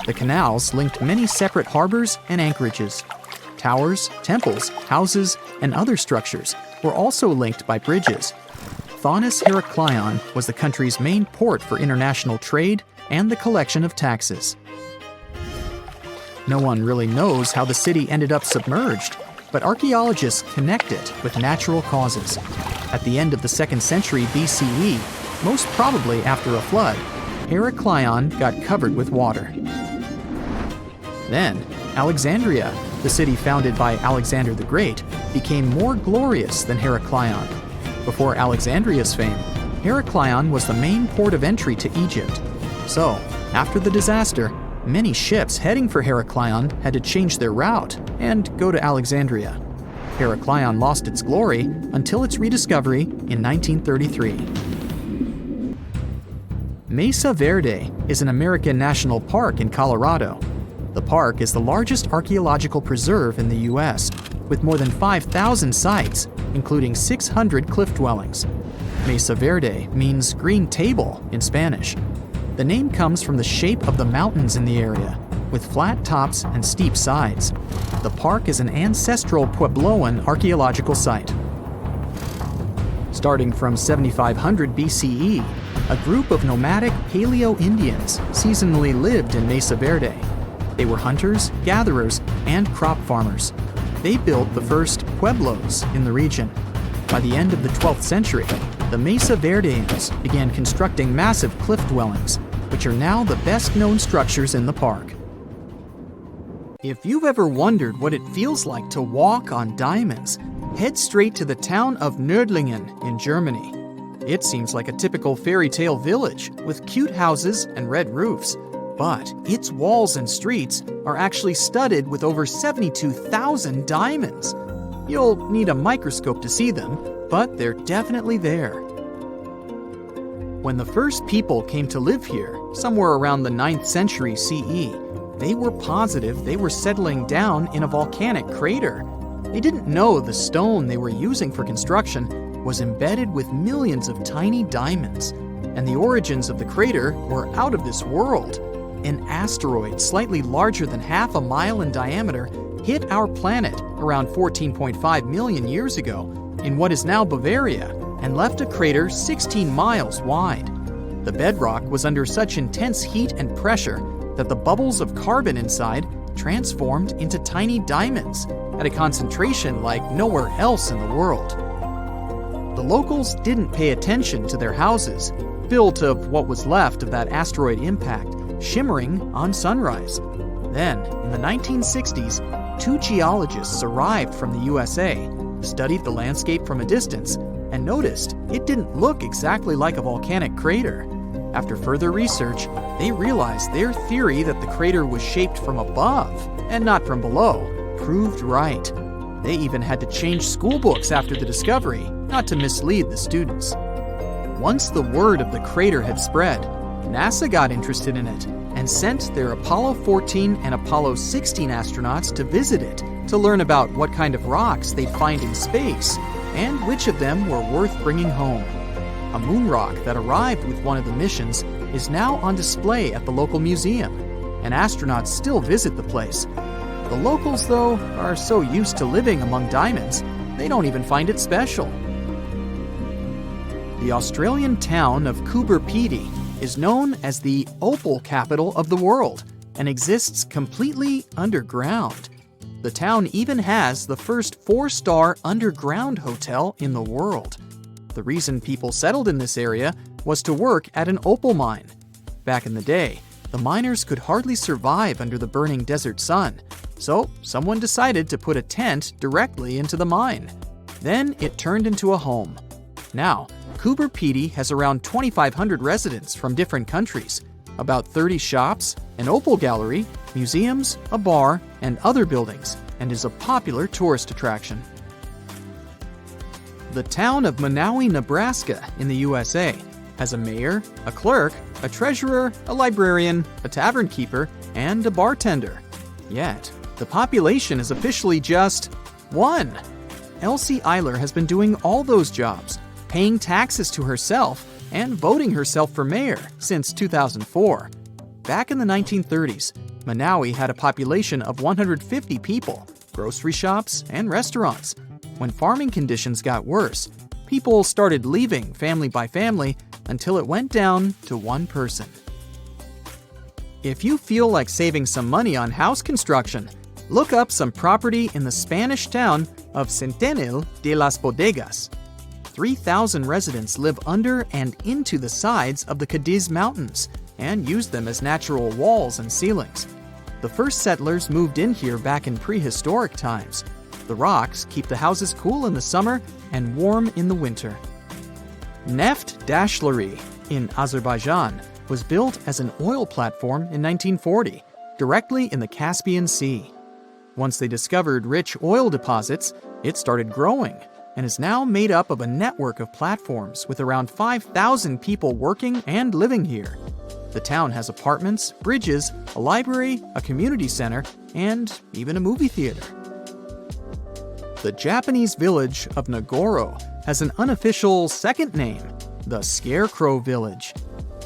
The canals linked many separate harbors and anchorages. Towers, temples, houses, and other structures were also linked by bridges. Heracleion was the country's main port for international trade and the collection of taxes. No one really knows how the city ended up submerged, but archaeologists connect it with natural causes. At the end of the 2nd century BCE, most probably after a flood, Heracleion got covered with water. Then, Alexandria, the city founded by Alexander the Great, became more glorious than Heracleion. Before Alexandria's fame, Heracleion was the main port of entry to Egypt. So, after the disaster, many ships heading for Heracleion had to change their route and go to Alexandria. Heracleion lost its glory until its rediscovery in 1933. Mesa Verde is an American national park in Colorado. The park is the largest archaeological preserve in the U.S., with more than 5,000 sites, including 600 cliff dwellings. Mesa Verde means green table in Spanish. The name comes from the shape of the mountains in the area, with flat tops and steep sides. The park is an ancestral Puebloan archaeological site. Starting from 7500 BCE, a group of nomadic Paleo-Indians seasonally lived in Mesa Verde. They were hunters, gatherers, and crop farmers. They built the first pueblos in the region. By the end of the 12th century, the Mesa Verdeans began constructing massive cliff dwellings, which are now the best-known structures in the park. If you've ever wondered what it feels like to walk on diamonds, head straight to the town of Nördlingen in Germany. It seems like a typical fairy tale village with cute houses and red roofs, but its walls and streets are actually studded with over 72,000 diamonds. You'll need a microscope to see them, but they're definitely there. When the first people came to live here, somewhere around the 9th century CE, they were positive they were settling down in a volcanic crater. They didn't know the stone they were using for construction was embedded with millions of tiny diamonds, and the origins of the crater were out of this world. An asteroid slightly larger than half a mile in diameter hit our planet around 14.5 million years ago in what is now Bavaria and left a crater 16 miles wide. The bedrock was under such intense heat and pressure that the bubbles of carbon inside transformed into tiny diamonds at a concentration like nowhere else in the world. The locals didn't pay attention to their houses, built of what was left of that asteroid impact, shimmering on sunrise. Then, in the 1960s, 2 geologists arrived from the USA, studied the landscape from a distance, and noticed it didn't look exactly like a volcanic crater. After further research, they realized their theory that the crater was shaped from above and not from below proved right. They even had to change school books after the discovery, not to mislead the students. Once the word of the crater had spread, NASA got interested in it and sent their Apollo 14 and Apollo 16 astronauts to visit it to learn about what kind of rocks they'd find in space and which of them were worth bringing home. A moon rock that arrived with one of the missions is now on display at the local museum, and astronauts still visit the place. The locals, though, are so used to living among diamonds, they don't even find it special. The Australian town of Coober Pedy is known as the opal capital of the world and exists completely underground. The town even has the first 4-star underground hotel in the world. The reason people settled in this area was to work at an opal mine. Back in the day, the miners could hardly survive under the burning desert sun, so someone decided to put a tent directly into the mine. Then it turned into a home. Now, Coober Pedy has around 2,500 residents from different countries, about 30 shops, an opal gallery, museums, a bar, and other buildings, and is a popular tourist attraction. The town of Monowi, Nebraska, in the USA, has a mayor, a clerk, a treasurer, a librarian, a tavern keeper, and a bartender. Yet, the population is officially just 1. Elsie Eiler has been doing all those jobs, paying taxes to herself, and voting herself for mayor since 2004. Back in the 1930s, Monowi had a population of 150 people, grocery shops, and restaurants. When farming conditions got worse, people started leaving family by family until it went down to 1 person. If you feel like saving some money on house construction, look up some property in the Spanish town of Centenil de las Bodegas. 3,000 residents live under and into the sides of the Cadiz Mountains and use them as natural walls and ceilings. The first settlers moved in here back in prehistoric times. The rocks keep the houses cool in the summer and warm in the winter. Neft Dashleri in Azerbaijan was built as an oil platform in 1940, directly in the Caspian Sea. Once they discovered rich oil deposits, it started growing and is now made up of a network of platforms with around 5,000 people working and living here. The town has apartments, bridges, a library, a community center, and even a movie theater. The Japanese village of Nagoro has an unofficial second name, the Scarecrow Village.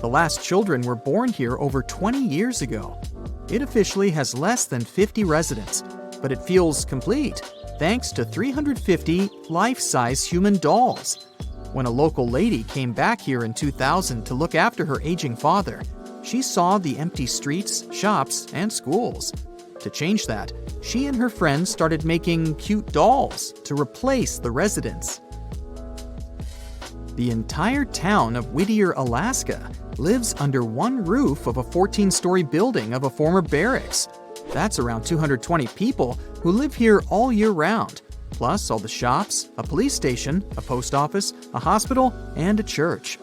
The last children were born here over 20 years ago. It officially has less than 50 residents, but it feels complete thanks to 350 life-size human dolls. When a local lady came back here in 2000 to look after her aging father, she saw the empty streets, shops, and schools. To change that, she and her friends started making cute dolls to replace the residents. The entire town of Whittier, Alaska, lives under one roof of a 14-story building of a former barracks. That's around 220 people who live here all year round, plus all the shops, a police station, a post office, a hospital, and a church.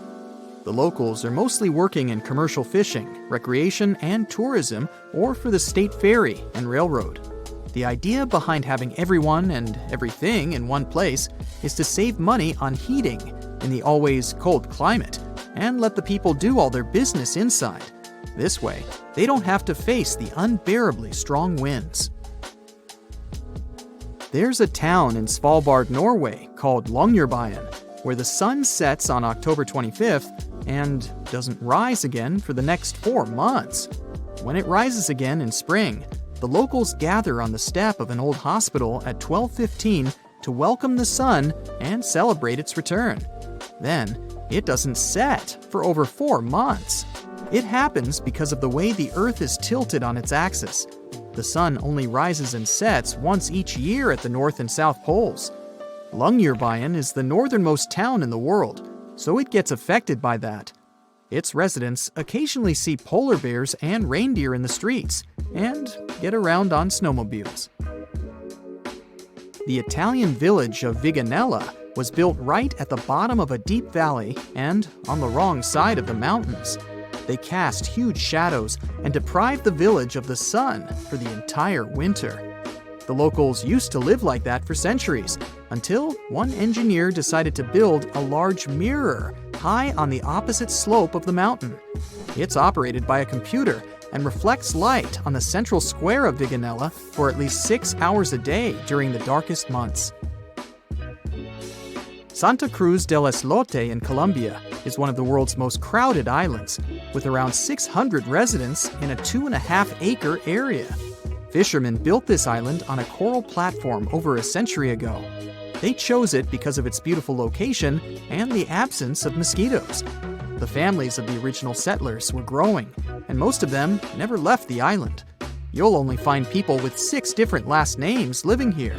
The locals are mostly working in commercial fishing, recreation, and tourism, or for the state ferry and railroad. The idea behind having everyone and everything in one place is to save money on heating in the always cold climate and let the people do all their business inside. This way, they don't have to face the unbearably strong winds. There's a town in Svalbard, Norway called Longyearbyen, where the sun sets on October 25th and doesn't rise again for the next 4 months. When it rises again in spring, the locals gather on the step of an old hospital at 12:15 to welcome the sun and celebrate its return. Then, it doesn't set for over 4 months. It happens because of the way the Earth is tilted on its axis. The sun only rises and sets once each year at the North and South Poles. Longyearbyen is the northernmost town in the world, so it gets affected by that. Its residents occasionally see polar bears and reindeer in the streets and get around on snowmobiles. The Italian village of Viganella was built right at the bottom of a deep valley and on the wrong side of the mountains. They cast huge shadows and deprived the village of the sun for the entire winter. The locals used to live like that for centuries, until one engineer decided to build a large mirror high on the opposite slope of the mountain. It's operated by a computer and reflects light on the central square of Viganella for at least 6 hours a day during the darkest months. Santa Cruz del Islote in Colombia is one of the world's most crowded islands, with around 600 residents in a 2.5-acre area. Fishermen built this island on a coral platform over a century ago. They chose it because of its beautiful location and the absence of mosquitoes. The families of the original settlers were growing, and most of them never left the island. You'll only find people with 6 different last names living here.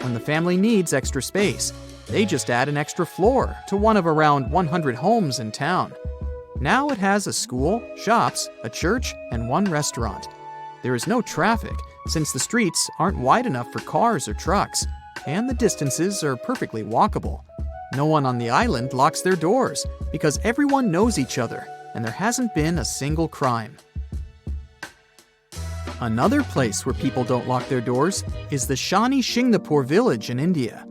When the family needs extra space, they just add an extra floor to one of around 100 homes in town. Now it has a school, shops, a church, and 1 restaurant. There is no traffic, since the streets aren't wide enough for cars or trucks, and the distances are perfectly walkable. No one on the island locks their doors, because everyone knows each other, and there hasn't been a single crime. Another place where people don't lock their doors is the Shani Shingnapur village in India.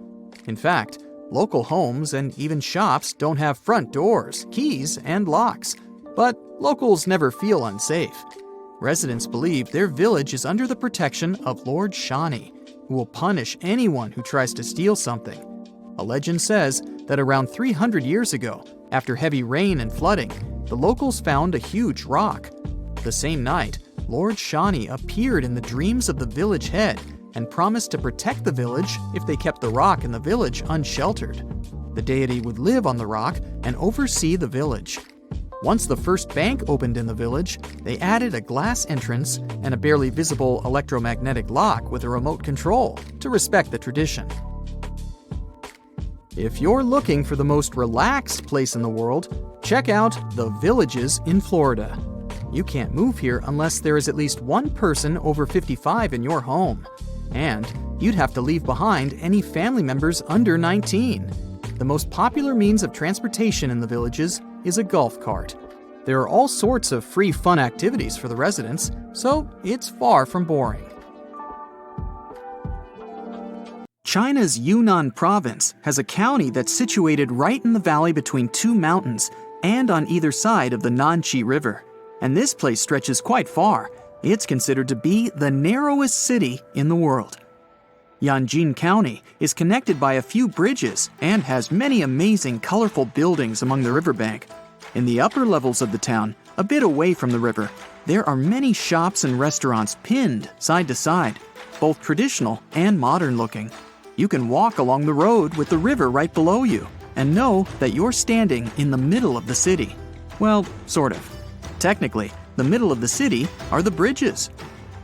In fact, local homes and even shops don't have front doors, keys, and locks, but locals never feel unsafe. Residents believe their village is under the protection of Lord Shani, who will punish anyone who tries to steal something. A legend says that around 300 years ago, after heavy rain and flooding, the locals found a huge rock. The same night, Lord Shani appeared in the dreams of the village head and promised to protect the village if they kept the rock in the village unsheltered. The deity would live on the rock and oversee the village. Once the first bank opened in the village, they added a glass entrance and a barely visible electromagnetic lock with a remote control to respect the tradition. If you're looking for the most relaxed place in the world, check out the Villages in Florida. You can't move here unless there is at least one person over 55 in your home. And you'd have to leave behind any family members under 19. The most popular means of transportation in the villages is a golf cart. There are all sorts of free fun activities for the residents, so it's far from boring. China's Yunnan province has a county that's situated right in the valley between two mountains and on either side of the Nanqi River. And this place stretches quite far. It's considered to be the narrowest city in the world. Yanjin County is connected by a few bridges and has many amazing colorful buildings along the riverbank. In the upper levels of the town, a bit away from the river, there are many shops and restaurants pinned side to side, both traditional and modern looking. You can walk along the road with the river right below you and know that you're standing in the middle of the city. Well, sort of. Technically, the middle of the city are the bridges.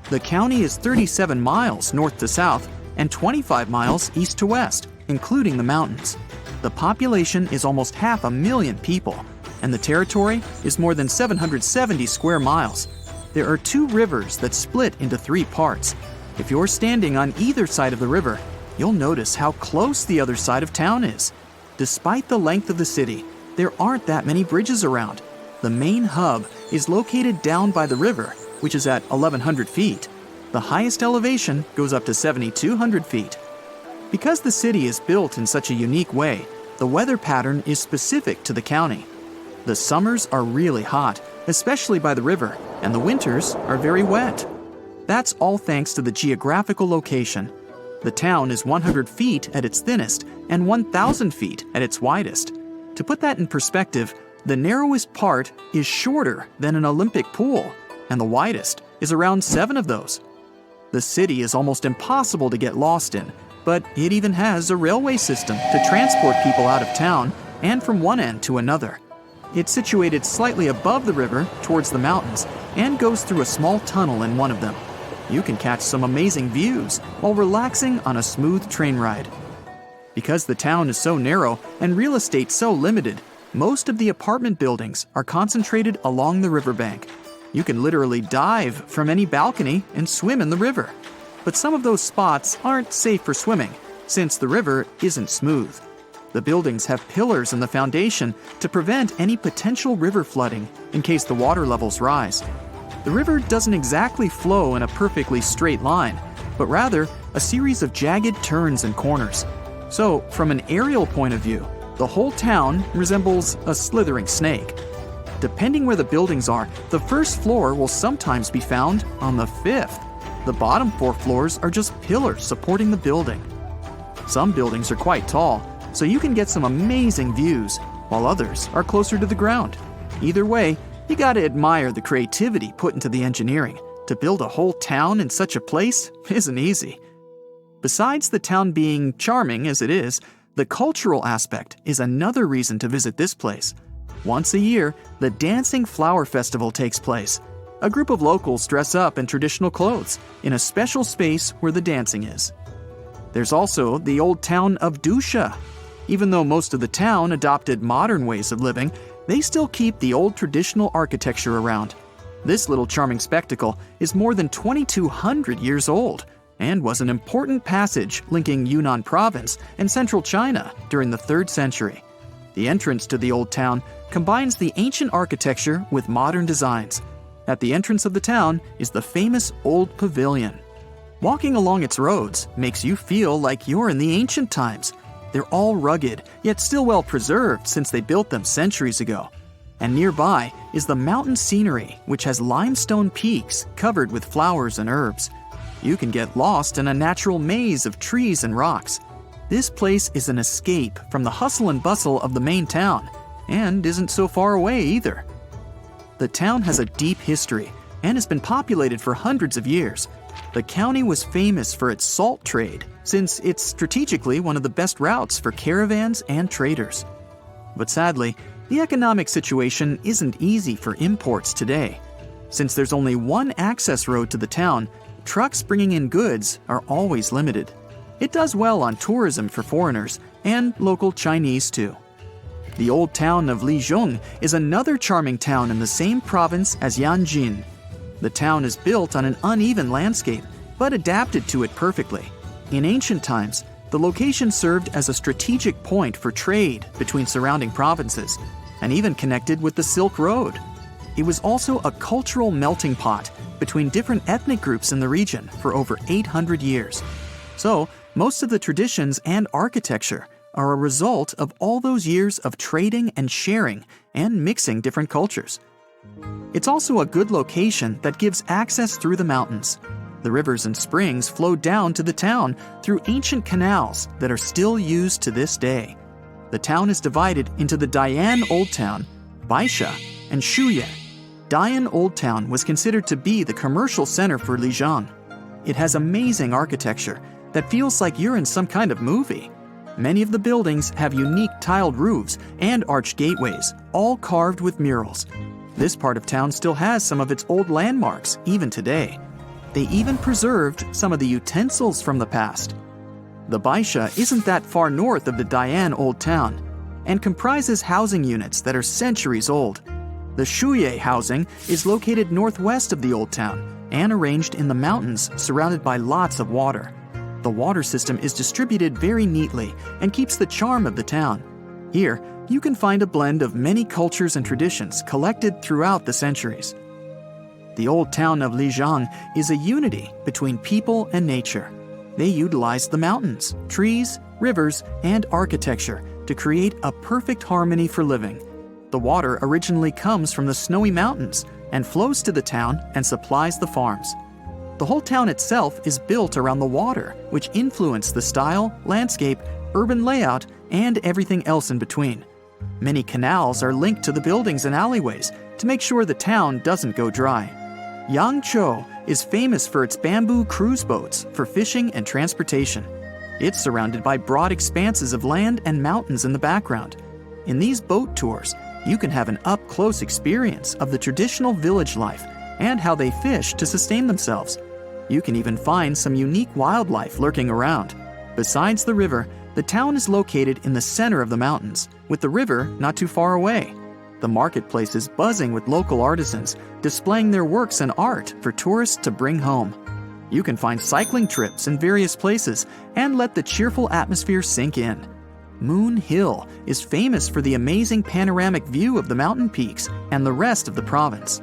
The county is 37 miles north to south and 25 miles east to west, including the mountains. The population is almost 500,000 people, and the territory is more than 770 square miles. There are two rivers that split into three parts. If you're standing on either side of the river, you'll notice how close the other side of town is. Despite the length of the city, there aren't that many bridges around. The main hub is located down by the river, which is at 1,100 feet. The highest elevation goes up to 7,200 feet. Because the city is built in such a unique way, the weather pattern is specific to the county. The summers are really hot, especially by the river, and the winters are very wet. That's all thanks to the geographical location. The town is 100 feet at its thinnest and 1,000 feet at its widest. To put that in perspective, the narrowest part is shorter than an Olympic pool, and the widest is around 7 of those. The city is almost impossible to get lost in, but it even has a railway system to transport people out of town and from one end to another. It's situated slightly above the river towards the mountains and goes through a small tunnel in one of them. You can catch some amazing views while relaxing on a smooth train ride. Because the town is so narrow and real estate so limited, most of the apartment buildings are concentrated along the riverbank. You can literally dive from any balcony and swim in the river. But some of those spots aren't safe for swimming, since the river isn't smooth. The buildings have pillars in the foundation to prevent any potential river flooding in case the water levels rise. The river doesn't exactly flow in a perfectly straight line, but rather a series of jagged turns and corners. So, from an aerial point of view, the whole town resembles a slithering snake. Depending where the buildings are, the first floor will sometimes be found on the 5th. The bottom 4 floors are just pillars supporting the building. Some buildings are quite tall, so you can get some amazing views, while others are closer to the ground. Either way, you gotta admire the creativity put into the engineering. To build a whole town in such a place isn't easy. Besides the town being charming as it is, the cultural aspect is another reason to visit this place. Once a year, the Dancing Flower Festival takes place. A group of locals dress up in traditional clothes in a special space where the dancing is. There's also the old town of Dusha. Even though most of the town adopted modern ways of living, they still keep the old traditional architecture around. This little charming spectacle is more than 2,200 years old and was an important passage linking Yunnan province and central China during the 3rd century. The entrance to the old town combines the ancient architecture with modern designs. At the entrance of the town is the famous Old Pavilion. Walking along its roads makes you feel like you're in the ancient times. They're all rugged, yet still well preserved since they built them centuries ago. And nearby is the mountain scenery, which has limestone peaks covered with flowers and herbs. You can get lost in a natural maze of trees and rocks. This place is an escape from the hustle and bustle of the main town, and isn't so far away either. The town has a deep history and has been populated for hundreds of years. The county was famous for its salt trade, since it's strategically one of the best routes for caravans and traders. But sadly, The economic situation isn't easy for imports today. Since there's only one access road to the town, trucks bringing in goods are always limited. It does well on tourism for foreigners and local Chinese too. The old town of Lijiang is another charming town in the same province as Yanjin. The town is built on an uneven landscape, but adapted to it perfectly. In ancient times, the location served as a strategic point for trade between surrounding provinces, and even connected with the Silk Road. It was also a cultural melting pot between different ethnic groups in the region for over 800 years. So, most of the traditions and architecture are a result of all those years of trading and sharing and mixing different cultures. It's also a good location that gives access through the mountains. The rivers and springs flow down to the town through ancient canals that are still used to this day. The town is divided into the Dian Old Town, Baisha, and Shuye. Dian Old Town was considered to be the commercial center for Lijiang. It has amazing architecture that feels like you're in some kind of movie. Many of the buildings have unique tiled roofs and arched gateways, all carved with murals. This part of town still has some of its old landmarks, even today. They even preserved some of the utensils from the past. The Baisha isn't that far north of the Dian Old Town and comprises housing units that are centuries old. The Shuye housing is located northwest of the Old Town and arranged in the mountains surrounded by lots of water. The water system is distributed very neatly and keeps the charm of the town. Here, you can find a blend of many cultures and traditions collected throughout the centuries. The old town of Lijiang is a unity between people and nature. They utilize the mountains, trees, rivers, and architecture to create a perfect harmony for living. The water originally comes from the snowy mountains and flows to the town and supplies the farms. The whole town itself is built around the water, which influenced the style, landscape, urban layout, and everything else in between. Many canals are linked to the buildings and alleyways to make sure the town doesn't go dry. Yangzhou is famous for its bamboo cruise boats for fishing and transportation. It's surrounded by broad expanses of land and mountains in the background. In these boat tours, you can have an up-close experience of the traditional village life and how they fish to sustain themselves. You can even find some unique wildlife lurking around. Besides the river, the town is located in the center of the mountains, with the river not too far away. The marketplace is buzzing with local artisans, displaying their works and art for tourists to bring home. You can find cycling trips in various places and let the cheerful atmosphere sink in. Moon Hill is famous for the amazing panoramic view of the mountain peaks and the rest of the province.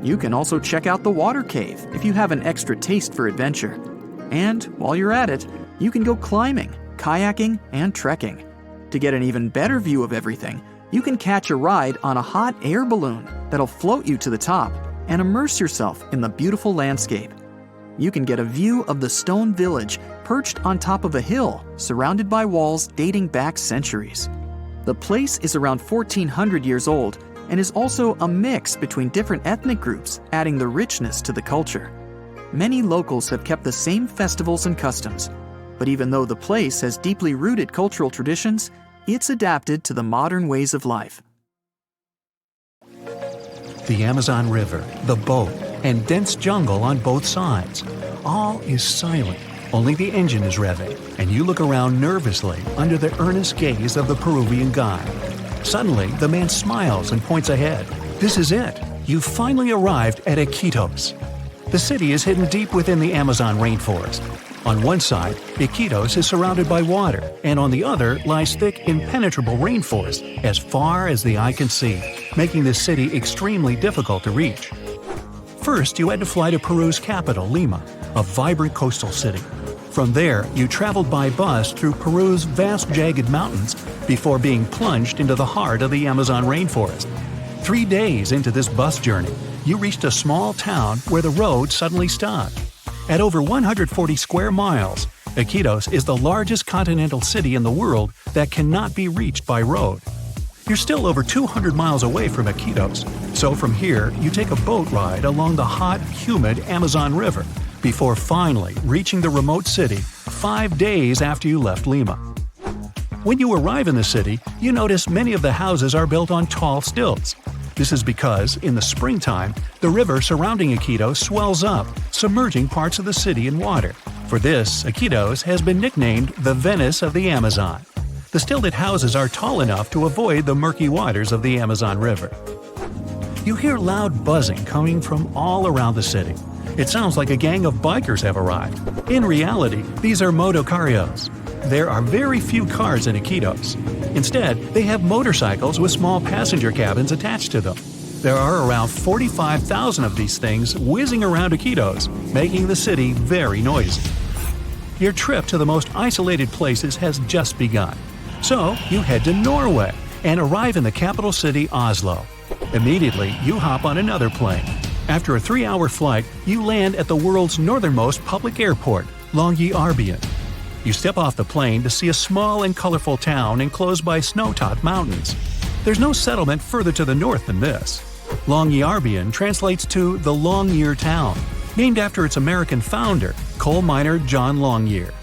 You can also check out the water cave if you have an extra taste for adventure. And while you're at it, you can go climbing, kayaking, and trekking. To get an even better view of everything, you can catch a ride on a hot air balloon that'll float you to the top and immerse yourself in the beautiful landscape. You can get a view of the stone village perched on top of a hill surrounded by walls dating back centuries. The place is around 1400 years old and is also a mix between different ethnic groups, adding the richness to the culture. Many locals have kept the same festivals and customs, but even though the place has deeply rooted cultural traditions, it's adapted to the modern ways of life. The Amazon River, the boat, and dense jungle on both sides. All is silent. Only the engine is revving, and you look around nervously under the earnest gaze of the Peruvian guide. Suddenly, the man smiles and points ahead. This is it. You've finally arrived at Iquitos. The city is hidden deep within the Amazon rainforest. On one side, Iquitos is surrounded by water, and on the other lies thick, impenetrable rainforest as far as the eye can see, making this city extremely difficult to reach. First, you had to fly to Peru's capital, Lima, a vibrant coastal city. From there, you traveled by bus through Peru's vast jagged mountains before being plunged into the heart of the Amazon rainforest. 3 days into this bus journey, you reached a small town where the road suddenly stopped. At over 140 square miles, Iquitos is the largest continental city in the world that cannot be reached by road. You're still over 200 miles away from Iquitos, so from here you take a boat ride along the hot, humid Amazon River before finally reaching the remote city 5 days after you left Lima. When you arrive in the city, you notice many of the houses are built on tall stilts. This is because, in the springtime, the river surrounding Iquitos swells up, submerging parts of the city in water. For this, Iquitos has been nicknamed the Venice of the Amazon. The stilted houses are tall enough to avoid the murky waters of the Amazon River. You hear loud buzzing coming from all around the city. It sounds like a gang of bikers have arrived. In reality, these are motocarrios. There are very few cars in Iquitos. Instead, they have motorcycles with small passenger cabins attached to them. There are around 45,000 of these things whizzing around Iquitos, making the city very noisy. Your trip to the most isolated places has just begun. So, you head to Norway and arrive in the capital city Oslo. Immediately, you hop on another plane. After a 3-hour flight, you land at the world's northernmost public airport, Longyearbyen. You step off the plane to see a small and colorful town enclosed by snow-topped mountains. There's no settlement further to the north than this. Longyearbyen translates to the Long Year Town, named after its American founder, coal miner John Longyear.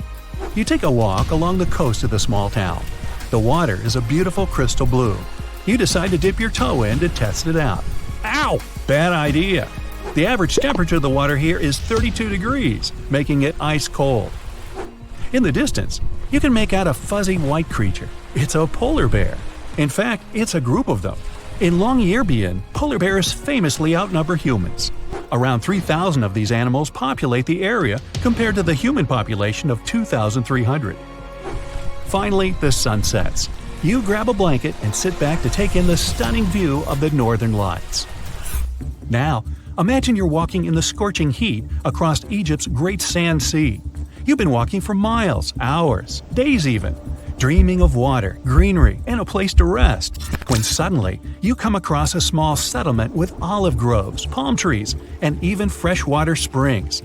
You take a walk along the coast of the small town. The water is a beautiful crystal blue. You decide to dip your toe in to test it out. Ow! Bad idea. The average temperature of the water here is 32 degrees, making it ice cold. In the distance, you can make out a fuzzy white creature. It's a polar bear. In fact, it's a group of them. In Longyearbyen, polar bears famously outnumber humans. Around 3,000 of these animals populate the area compared to the human population of 2,300. Finally, the sun sets. You grab a blanket and sit back to take in the stunning view of the northern lights. Now, imagine you're walking in the scorching heat across Egypt's Great Sand Sea. You've been walking for miles, hours, days even, dreaming of water, greenery, and a place to rest, when suddenly you come across a small settlement with olive groves, palm trees, and even freshwater springs.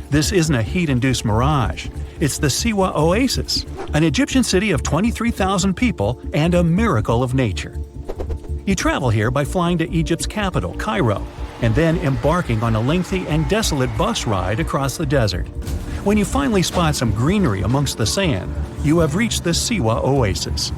This isn't a heat-induced mirage. It's the Siwa Oasis, an Egyptian city of 23,000 people and a miracle of nature. You travel here by flying to Egypt's capital, Cairo, and then embarking on a lengthy and desolate bus ride across the desert. When you finally spot some greenery amongst the sand, you have reached the Siwa Oasis.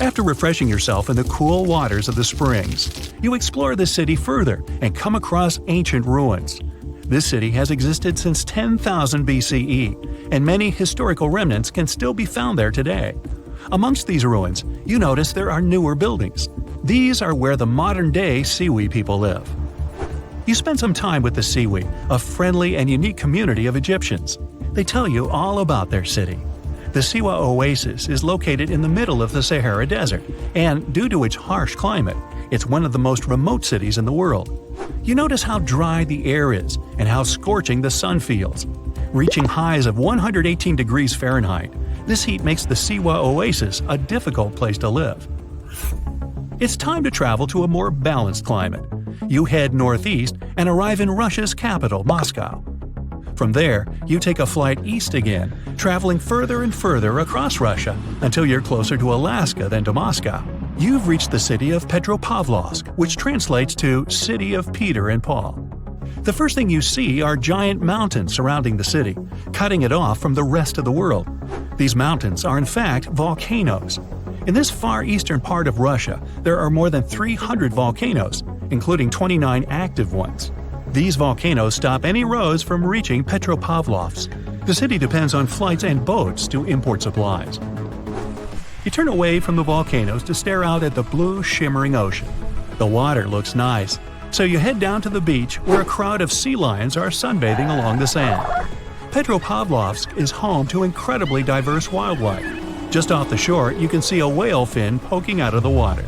After refreshing yourself in the cool waters of the springs, you explore the city further and come across ancient ruins. This city has existed since 10,000 BCE, and many historical remnants can still be found there today. Amongst these ruins, you notice there are newer buildings. These are where the modern-day Siwi people live. You spend some time with the Siwi, a friendly and unique community of Egyptians. They tell you all about their city. The Siwa Oasis is located in the middle of the Sahara Desert, and due to its harsh climate, it's one of the most remote cities in the world. You notice how dry the air is and how scorching the sun feels. Reaching highs of 118 degrees Fahrenheit, this heat makes the Siwa Oasis a difficult place to live. It's time to travel to a more balanced climate. You head northeast and arrive in Russia's capital, Moscow. From there, you take a flight east again, traveling further and further across Russia until you're closer to Alaska than to Moscow. You've reached the city of Petropavlovsk, which translates to City of Peter and Paul. The first thing you see are giant mountains surrounding the city, cutting it off from the rest of the world. These mountains are in fact volcanoes. In this far eastern part of Russia, there are more than 300 volcanoes, including 29 active ones. These volcanoes stop any roads from reaching Petropavlovsk. The city depends on flights and boats to import supplies. You turn away from the volcanoes to stare out at the blue, shimmering ocean. The water looks nice, so you head down to the beach where a crowd of sea lions are sunbathing along the sand. Petropavlovsk is home to incredibly diverse wildlife. Just off the shore, you can see a whale fin poking out of the water.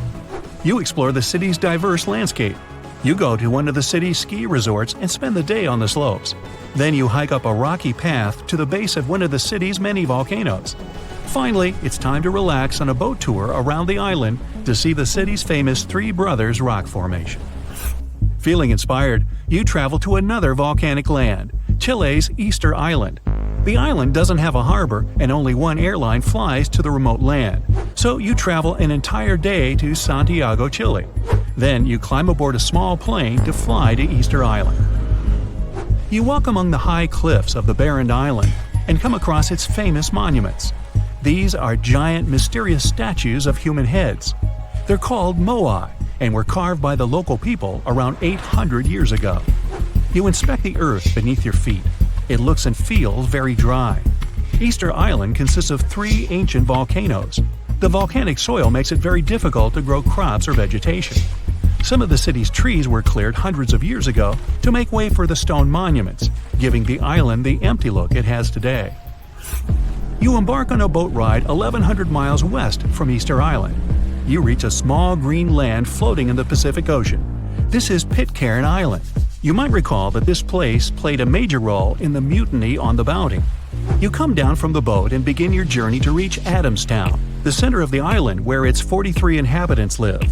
You explore the city's diverse landscape. You go to one of the city's ski resorts and spend the day on the slopes. Then you hike up a rocky path to the base of one of the city's many volcanoes. Finally, it's time to relax on a boat tour around the island to see the city's famous Three Brothers rock formation. Feeling inspired, you travel to another volcanic land, Chile's Easter Island. The island doesn't have a harbor and only one airline flies to the remote land, so you travel an entire day to Santiago, Chile. Then you climb aboard a small plane to fly to Easter Island. You walk among the high cliffs of the barren island and come across its famous monuments. These are giant, mysterious statues of human heads. They're called moai and were carved by the local people around 800 years ago. You inspect the earth beneath your feet. It looks and feels very dry. Easter Island consists of 3 ancient volcanoes. The volcanic soil makes it very difficult to grow crops or vegetation. Some of the city's trees were cleared hundreds of years ago to make way for the stone monuments, giving the island the empty look it has today. You embark on a boat ride 1,100 miles west from Easter Island. You reach a small green land floating in the Pacific Ocean. This is Pitcairn Island. You might recall that this place played a major role in the mutiny on the Bounty. You come down from the boat and begin your journey to reach Adamstown, the center of the island where its 43 inhabitants live.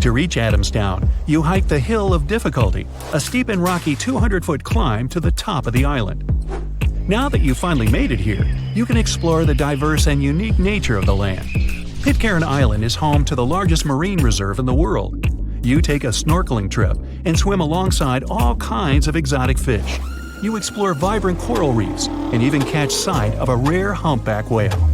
To reach Adamstown, you hike the Hill of Difficulty, a steep and rocky 200-foot climb to the top of the island. Now that you've finally made it here, you can explore the diverse and unique nature of the land. Pitcairn Island is home to the largest marine reserve in the world. You take a snorkeling trip and swim alongside all kinds of exotic fish. You explore vibrant coral reefs and even catch sight of a rare humpback whale.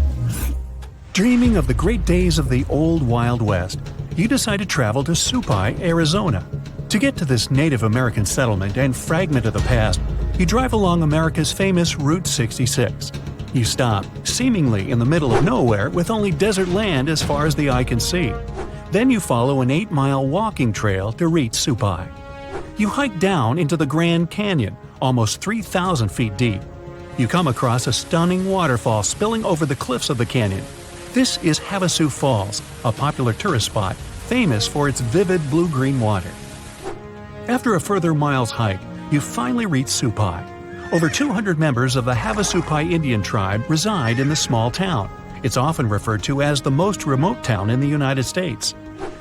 Dreaming of the great days of the old Wild West, you decide to travel to Supai, Arizona. To get to this Native American settlement and fragment of the past, you drive along America's famous Route 66. You stop, seemingly in the middle of nowhere with only desert land as far as the eye can see. Then you follow an 8-mile walking trail to reach Supai. You hike down into the Grand Canyon, almost 3,000 feet deep. You come across a stunning waterfall spilling over the cliffs of the canyon. This is Havasu Falls, a popular tourist spot famous for its vivid blue-green water. After a further mile's hike, you finally reach Supai. Over 200 members of the Havasupai Indian tribe reside in the small town. It's often referred to as the most remote town in the United States.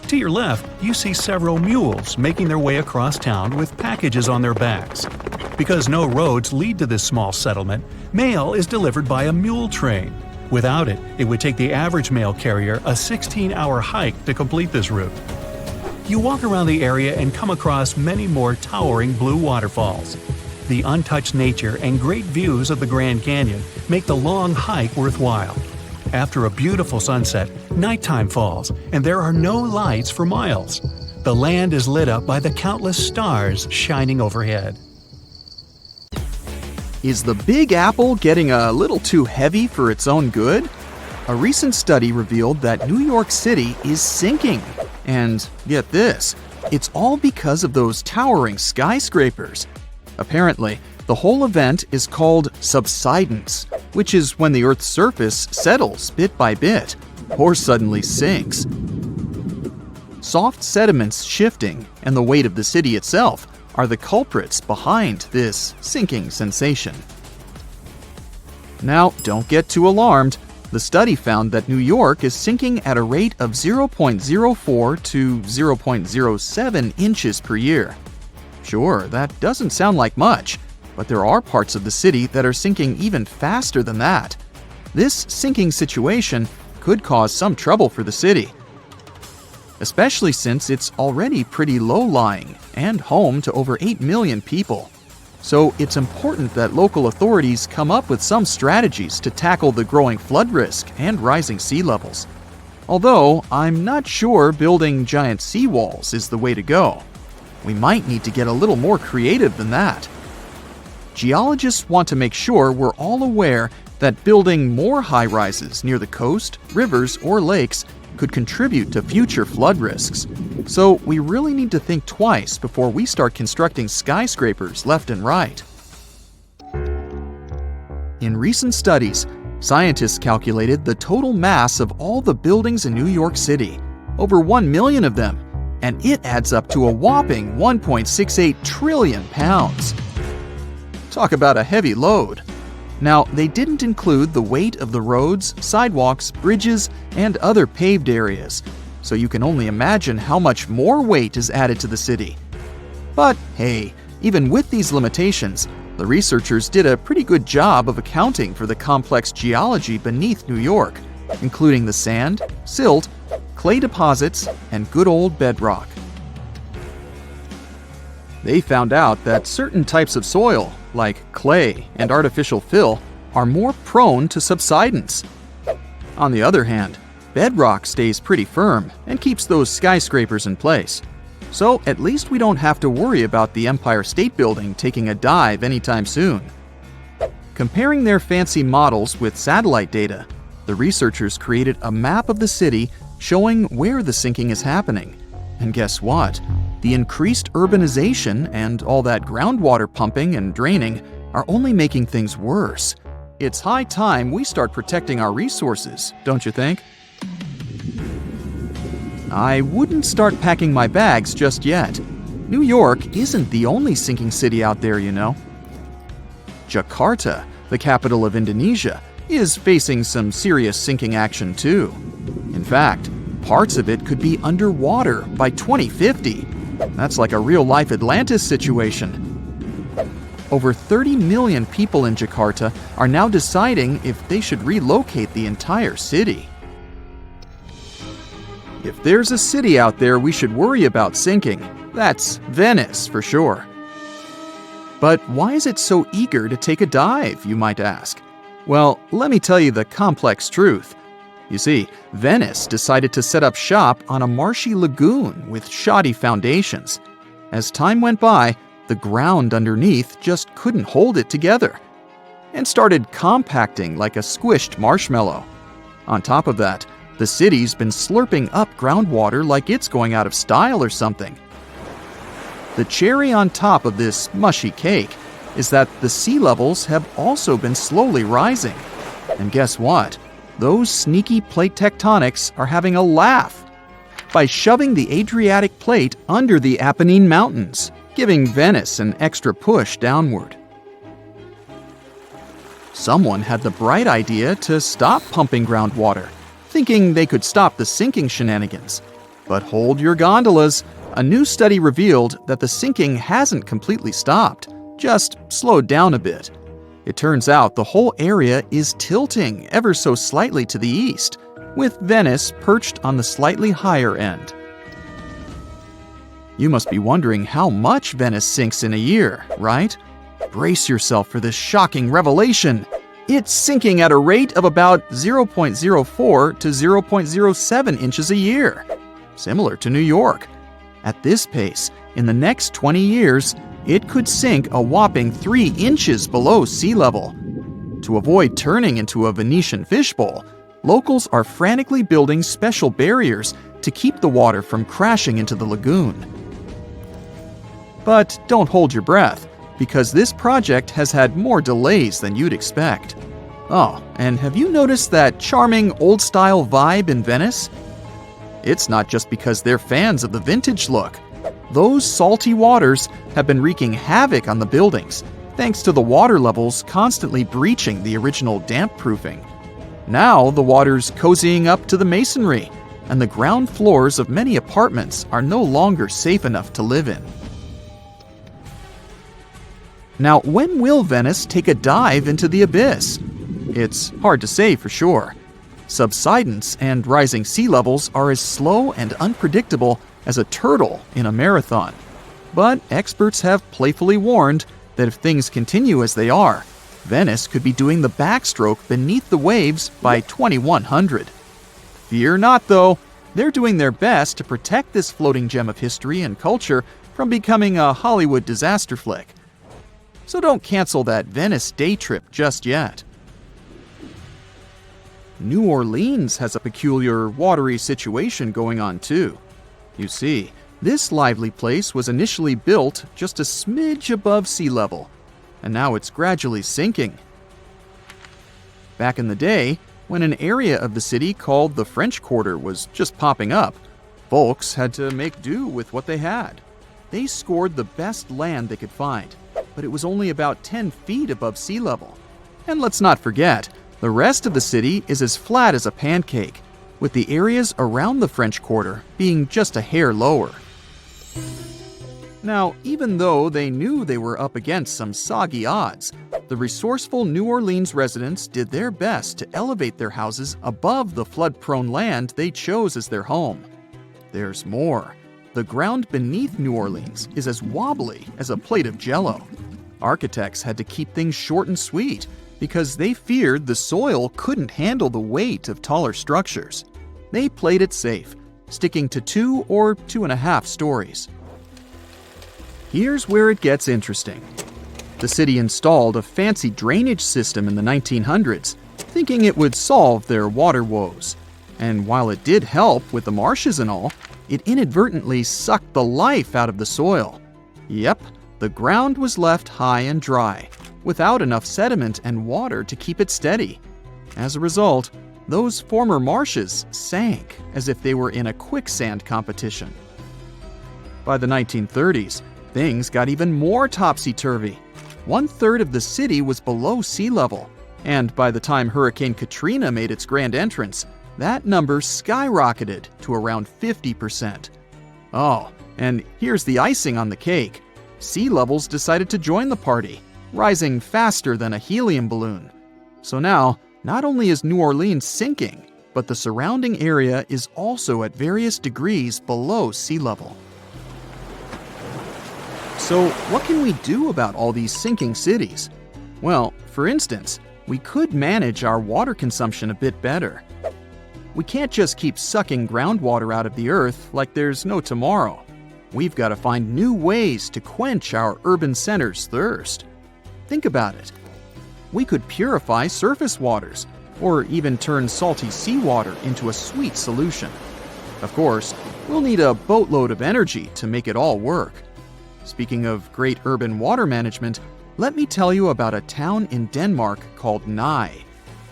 To your left, you see several mules making their way across town with packages on their backs. Because no roads lead to this small settlement, mail is delivered by a mule train. Without it, it would take the average mail carrier a 16-hour hike to complete this route. You walk around the area and come across many more towering blue waterfalls. The untouched nature and great views of the Grand Canyon make the long hike worthwhile. After a beautiful sunset, nighttime falls, and there are no lights for miles. The land is lit up by the countless stars shining overhead. Is the Big Apple getting a little too heavy for its own good? A recent study revealed that New York City is sinking. And get this, it's all because of those towering skyscrapers. Apparently, the whole event is called subsidence, which is when the Earth's surface settles bit by bit, or suddenly sinks. Soft sediments shifting and the weight of the city itself are the culprits behind this sinking sensation. Now, don't get too alarmed. The study found that New York is sinking at a rate of 0.04 to 0.07 inches per year. Sure, that doesn't sound like much, but there are parts of the city that are sinking even faster than that. This sinking situation could cause some trouble for the city, especially since it's already pretty low-lying and home to over 8 million people. So it's important that local authorities come up with some strategies to tackle the growing flood risk and rising sea levels. Although, I'm not sure building giant seawalls is the way to go. We might need to get a little more creative than that. Geologists want to make sure we're all aware that building more high-rises near the coast, rivers, or lakes could contribute to future flood risks. So we really need to think twice before we start constructing skyscrapers left and right. In recent studies, scientists calculated the total mass of all the buildings in New York City, over 1 million of them, and it adds up to a whopping 1.68 trillion pounds. Talk about a heavy load. Now, they didn't include the weight of the roads, sidewalks, bridges, and other paved areas, so you can only imagine how much more weight is added to the city. But hey, even with these limitations, the researchers did a pretty good job of accounting for the complex geology beneath New York, including the sand, silt, clay deposits, and good old bedrock. They found out that certain types of soil, like clay and artificial fill, are more prone to subsidence. On the other hand, bedrock stays pretty firm and keeps those skyscrapers in place. So at least we don't have to worry about the Empire State Building taking a dive anytime soon. Comparing their fancy models with satellite data, the researchers created a map of the city showing where the sinking is happening. And guess what? The increased urbanization and all that groundwater pumping and draining are only making things worse. It's high time we start protecting our resources, don't you think? I wouldn't start packing my bags just yet. New York isn't the only sinking city out there, you know. Jakarta, the capital of Indonesia, is facing some serious sinking action too. In fact, parts of it could be underwater by 2050. That's like a real-life Atlantis situation. Over 30 million people in Jakarta are now deciding if they should relocate the entire city. If there's a city out there we should worry about sinking, that's Venice for sure. But why is it so eager to take a dive, you might ask? Well, let me tell you the complex truth. You see, Venice decided to set up shop on a marshy lagoon with shoddy foundations. As time went by, the ground underneath just couldn't hold it together and started compacting like a squished marshmallow. On top of that, the city's been slurping up groundwater like it's going out of style or something. The cherry on top of this mushy cake is that the sea levels have also been slowly rising. And guess what? Those sneaky plate tectonics are having a laugh by shoving the Adriatic plate under the Apennine Mountains, giving Venice an extra push downward. Someone had the bright idea to stop pumping groundwater, thinking they could stop the sinking shenanigans. But hold your gondolas. A new study revealed that the sinking hasn't completely stopped, just slowed down a bit. It turns out the whole area is tilting ever so slightly to the east, with Venice perched on the slightly higher end. You must be wondering how much Venice sinks in a year, right? Brace yourself for this shocking revelation. It's sinking at a rate of about 0.04 to 0.07 inches a year, similar to New York. At this pace, in the next 20 years, it could sink a whopping 3 inches below sea level. To avoid turning into a Venetian fishbowl, locals are frantically building special barriers to keep the water from crashing into the lagoon. But don't hold your breath, because this project has had more delays than you'd expect. Oh, and have you noticed that charming old-style vibe in Venice? It's not just because they're fans of the vintage look. Those salty waters have been wreaking havoc on the buildings, thanks to the water levels constantly breaching the original damp-proofing. Now the water's cozying up to the masonry, and the ground floors of many apartments are no longer safe enough to live in. Now, when will Venice take a dive into the abyss? It's hard to say for sure. Subsidence and rising sea levels are as slow and unpredictable as a turtle in a marathon. But experts have playfully warned that if things continue as they are, Venice could be doing the backstroke beneath the waves by 2100. Fear not, though. They're doing their best to protect this floating gem of history and culture from becoming a Hollywood disaster flick. So don't cancel that Venice day trip just yet. New Orleans has a peculiar watery situation going on too. You see, this lively place was initially built just a smidge above sea level, and now it's gradually sinking. Back in the day, when an area of the city called the French Quarter was just popping up, folks had to make do with what they had. They scored the best land they could find, but it was only about 10 feet above sea level. And let's not forget, the rest of the city is as flat as a pancake, with the areas around the French Quarter being just a hair lower. Now, even though they knew they were up against some soggy odds, the resourceful New Orleans residents did their best to elevate their houses above the flood-prone land they chose as their home. There's more. The ground beneath New Orleans is as wobbly as a plate of Jell-O. Architects had to keep things short and sweet, because they feared the soil couldn't handle the weight of taller structures. They played it safe, sticking to 2 or 2.5 stories. Here's where it gets interesting. The city installed a fancy drainage system in the 1900s, thinking it would solve their water woes. And while it did help with the marshes and all, it inadvertently sucked the life out of the soil. Yep, the ground was left high and dry, without enough sediment and water to keep it steady. As a result, those former marshes sank as if they were in a quicksand competition. By the 1930s, things got even more topsy-turvy. 1/3 of the city was below sea level, and by the time Hurricane Katrina made its grand entrance, that number skyrocketed to around 50%. Oh, and here's the icing on the cake. Sea levels decided to join the party, rising faster than a helium balloon. So now, not only is New Orleans sinking, but the surrounding area is also at various degrees below sea level. So what can we do about all these sinking cities? Well, for instance, we could manage our water consumption a bit better. We can't just keep sucking groundwater out of the earth like there's no tomorrow. We've got to find new ways to quench our urban centers' thirst. Think about it. We could purify surface waters, or even turn salty seawater into a sweet solution. Of course, we'll need a boatload of energy to make it all work. Speaking of great urban water management, let me tell you about a town in Denmark called Nye.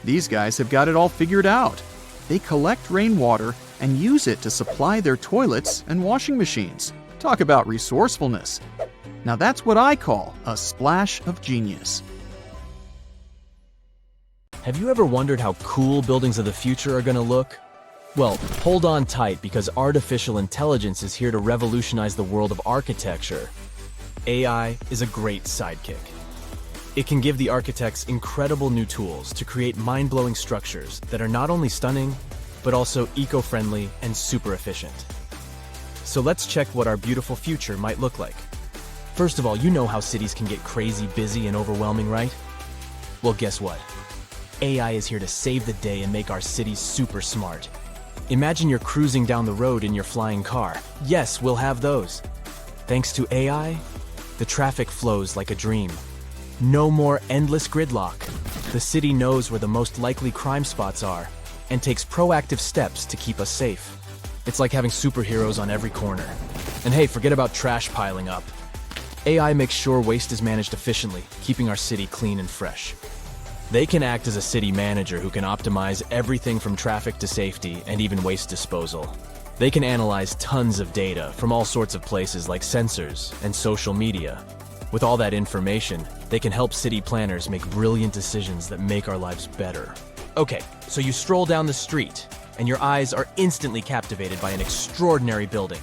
These guys have got it all figured out. They collect rainwater and use it to supply their toilets and washing machines. Talk about resourcefulness. Now that's what I call a splash of genius. Have you ever wondered how cool buildings of the future are going to look? Well, hold on tight because artificial intelligence is here to revolutionize the world of architecture. AI is a great sidekick. It can give the architects incredible new tools to create mind-blowing structures that are not only stunning, but also eco-friendly and super efficient. So let's check what our beautiful future might look like. First of all, you know how cities can get crazy busy and overwhelming, right? Well, guess what? AI is here to save the day and make our cities super smart. Imagine you're cruising down the road in your flying car. Yes, we'll have those. Thanks to AI, the traffic flows like a dream. No more endless gridlock. The city knows where the most likely crime spots are and takes proactive steps to keep us safe. It's like having superheroes on every corner. And hey, forget about trash piling up. AI makes sure waste is managed efficiently, keeping our city clean and fresh. They can act as a city manager who can optimize everything from traffic to safety and even waste disposal. They can analyze tons of data from all sorts of places like sensors and social media. With all that information, they can help city planners make brilliant decisions that make our lives better. Okay, so you stroll down the street, and your eyes are instantly captivated by an extraordinary building.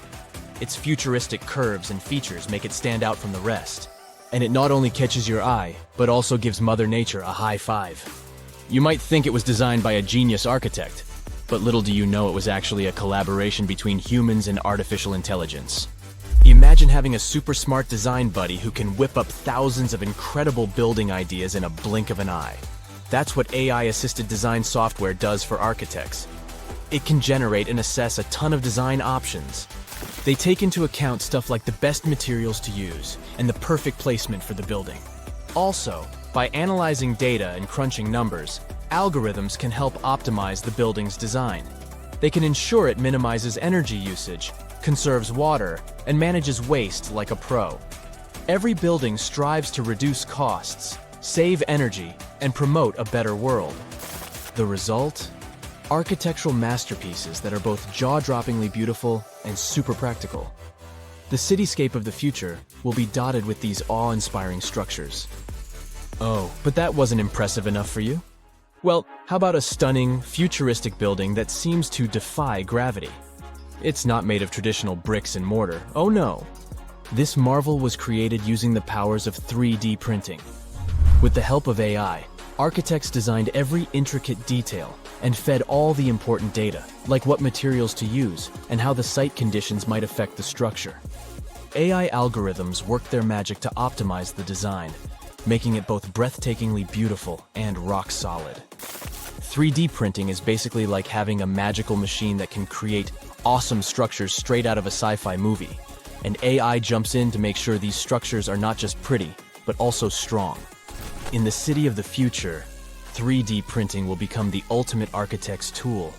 Its futuristic curves and features make it stand out from the rest. And it not only catches your eye, but also gives Mother Nature a high five. You might think it was designed by a genius architect, but little do you know it was actually a collaboration between humans and artificial intelligence. Imagine having a super smart design buddy who can whip up thousands of incredible building ideas in a blink of an eye. That's what AI-assisted design software does for architects. It can generate and assess a ton of design options. They take into account stuff like the best materials to use and the perfect placement for the building. Also, by analyzing data and crunching numbers, algorithms can help optimize the building's design. They can ensure it minimizes energy usage, conserves water, and manages waste like a pro. Every building strives to reduce costs, save energy, and promote a better world. The result? Architectural masterpieces that are both jaw-droppingly beautiful and super practical. The cityscape of the future will be dotted with these awe-inspiring structures. Oh, but that wasn't impressive enough for you? Well, how about a stunning, futuristic building that seems to defy gravity? It's not made of traditional bricks and mortar. Oh no! This marvel was created using the powers of 3D printing. With the help of AI, architects designed every intricate detail and fed all the important data, like what materials to use and how the site conditions might affect the structure. AI algorithms worked their magic to optimize the design, making it both breathtakingly beautiful and rock solid. 3D printing is basically like having a magical machine that can create awesome structures straight out of a sci-fi movie, and AI jumps in to make sure these structures are not just pretty, but also strong. In the city of the future, 3D printing will become the ultimate architect's tool.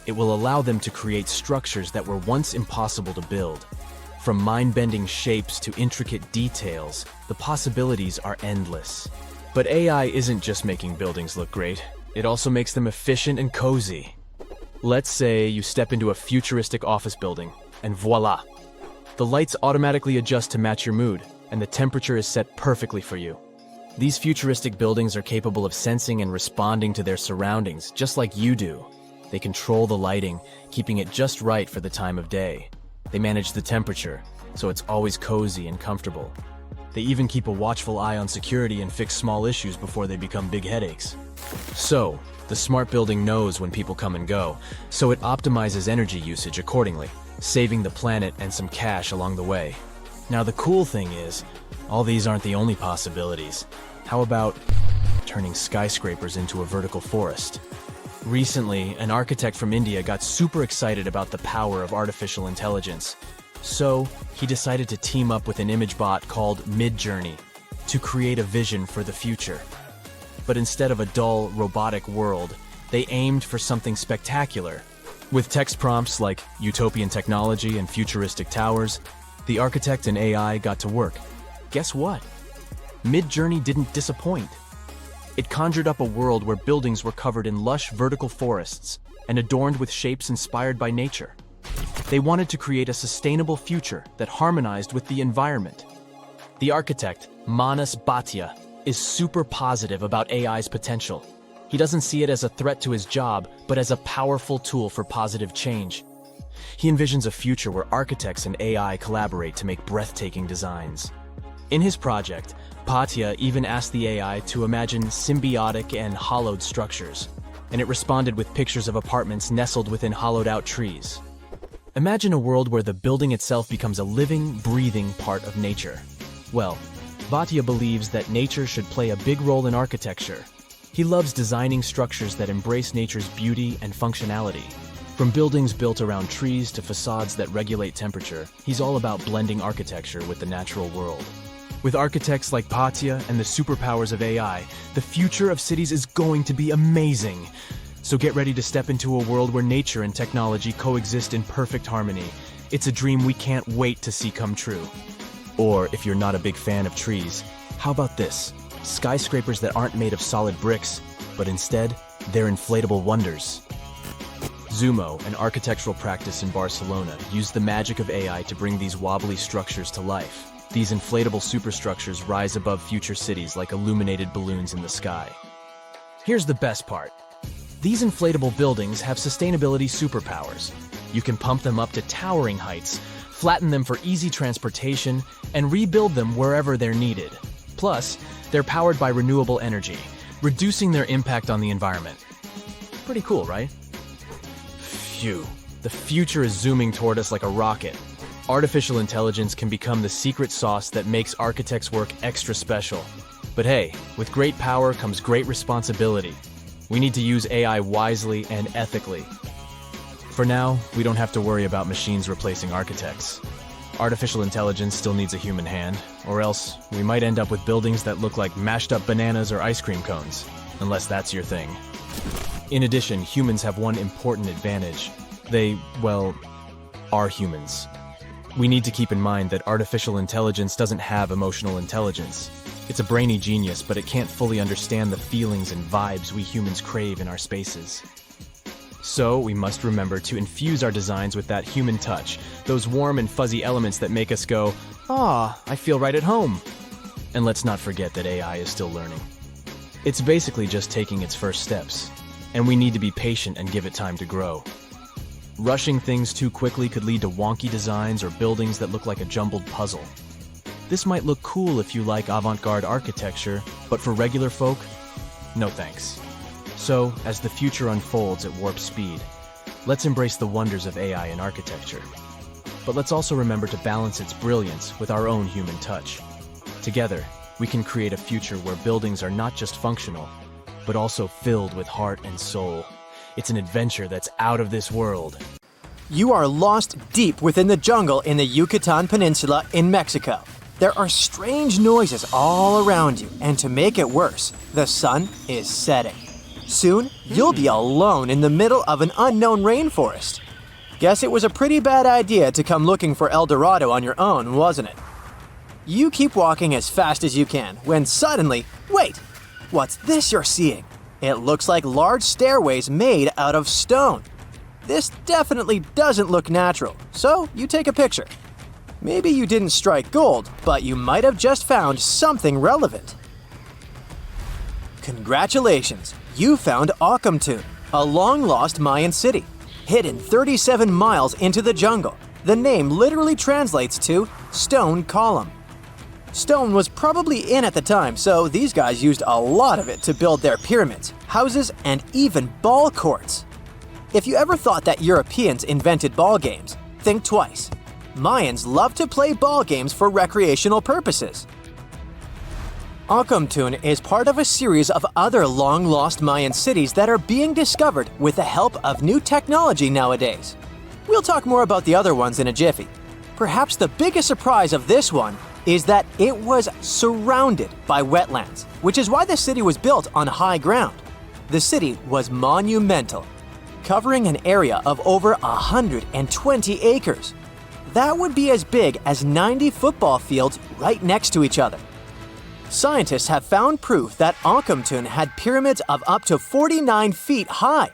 It will allow them to create structures that were once impossible to build. From mind-bending shapes to intricate details, the possibilities are endless. But AI isn't just making buildings look great, it also makes them efficient and cozy. Let's say you step into a futuristic office building, and voila! The lights automatically adjust to match your mood, and the temperature is set perfectly for you. These futuristic buildings are capable of sensing and responding to their surroundings, just like you do. They control the lighting, keeping it just right for the time of day. They manage the temperature, so it's always cozy and comfortable. They even keep a watchful eye on security and fix small issues before they become big headaches. So, the smart building knows when people come and go, so it optimizes energy usage accordingly, saving the planet and some cash along the way. Now the cool thing is, all these aren't the only possibilities. How about turning skyscrapers into a vertical forest? Recently, an architect from India got super excited about the power of artificial intelligence. So, he decided to team up with an image bot called Midjourney to create a vision for the future. But instead of a dull, robotic world, they aimed for something spectacular. With text prompts like utopian technology and futuristic towers, the architect and AI got to work. Guess what? Midjourney didn't disappoint. It conjured up a world where buildings were covered in lush vertical forests and adorned with shapes inspired by nature. They wanted to create a sustainable future that harmonized with the environment. The architect, Manas Bhatia, is super positive about AI's potential. He doesn't see it as a threat to his job, but as a powerful tool for positive change. He envisions a future where architects and AI collaborate to make breathtaking designs. In his project, Bhatia even asked the AI to imagine symbiotic and hollowed structures, and it responded with pictures of apartments nestled within hollowed-out trees. Imagine a world where the building itself becomes a living, breathing part of nature. Well, Bhatia believes that nature should play a big role in architecture. He loves designing structures that embrace nature's beauty and functionality. From buildings built around trees to facades that regulate temperature, he's all about blending architecture with the natural world. With architects like Bhatia and the superpowers of AI, the future of cities is going to be amazing. So get ready to step into a world where nature and technology coexist in perfect harmony. It's a dream we can't wait to see come true. Or, if you're not a big fan of trees, how about this? Skyscrapers that aren't made of solid bricks, but instead, they're inflatable wonders. Zumo, an architectural practice in Barcelona, used the magic of AI to bring these wobbly structures to life. These inflatable superstructures rise above future cities like illuminated balloons in the sky. Here's the best part. These inflatable buildings have sustainability superpowers. You can pump them up to towering heights, flatten them for easy transportation, and rebuild them wherever they're needed. Plus, they're powered by renewable energy, reducing their impact on the environment. Pretty cool, right? Phew. The future is zooming toward us like a rocket. Artificial intelligence can become the secret sauce that makes architects' work extra special. But hey, with great power comes great responsibility. We need to use AI wisely and ethically. For now, we don't have to worry about machines replacing architects. Artificial intelligence still needs a human hand, or else we might end up with buildings that look like mashed up bananas or ice cream cones, unless that's your thing. In addition, humans have one important advantage. They, well, are humans. We need to keep in mind that artificial intelligence doesn't have emotional intelligence. It's a brainy genius, but it can't fully understand the feelings and vibes we humans crave in our spaces. So, we must remember to infuse our designs with that human touch, those warm and fuzzy elements that make us go, "Ah, I feel right at home." And let's not forget that AI is still learning. It's basically just taking its first steps, and we need to be patient and give it time to grow. Rushing things too quickly could lead to wonky designs or buildings that look like a jumbled puzzle. This might look cool if you like avant-garde architecture, but for regular folk, no thanks. So, as the future unfolds at warp speed, let's embrace the wonders of AI in architecture. But let's also remember to balance its brilliance with our own human touch. Together, we can create a future where buildings are not just functional, but also filled with heart and soul. It's an adventure that's out of this world. You are lost deep within the jungle in the Yucatan Peninsula in Mexico. There are strange noises all around you, and to make it worse, the sun is setting. Soon, you'll be alone in the middle of an unknown rainforest. Guess it was a pretty bad idea to come looking for El Dorado on your own, wasn't it? You keep walking as fast as you can, when suddenly, wait! What's this you're seeing? It looks like large stairways made out of stone. This definitely doesn't look natural, so you take a picture. Maybe you didn't strike gold, but you might have just found something relevant. Congratulations! You found Akamtun, a long-lost Mayan city, hidden 37 miles into the jungle. The name literally translates to stone column. Stone was probably in at the time, so these guys used a lot of it to build their pyramids, houses, and even ball courts. If you ever thought that Europeans invented ball games, think twice. Mayans love to play ball games for recreational purposes. Akamtun is part of a series of other long-lost Mayan cities that are being discovered with the help of new technology nowadays. We'll talk more about the other ones in a jiffy. Perhaps the biggest surprise of this one is that it was surrounded by wetlands, which is why the city was built on high ground. The city was monumental, covering an area of over 120 acres. That would be as big as 90 football fields right next to each other. Scientists have found proof that Akamtun had pyramids of up to 49 feet high,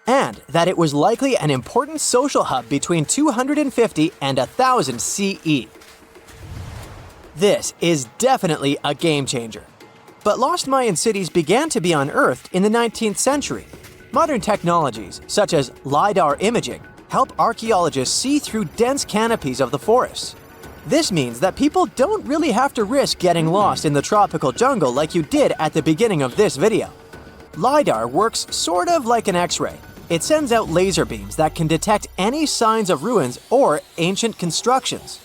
and that it was likely an important social hub between 250 and 1000 CE. This is definitely a game changer. But lost Mayan cities began to be unearthed in the 19th century. Modern technologies, such as LiDAR imaging, help archaeologists see through dense canopies of the forests. This means that people don't really have to risk getting lost in the tropical jungle like you did at the beginning of this video. LiDAR works sort of like an X-ray. It sends out laser beams that can detect any signs of ruins or ancient constructions.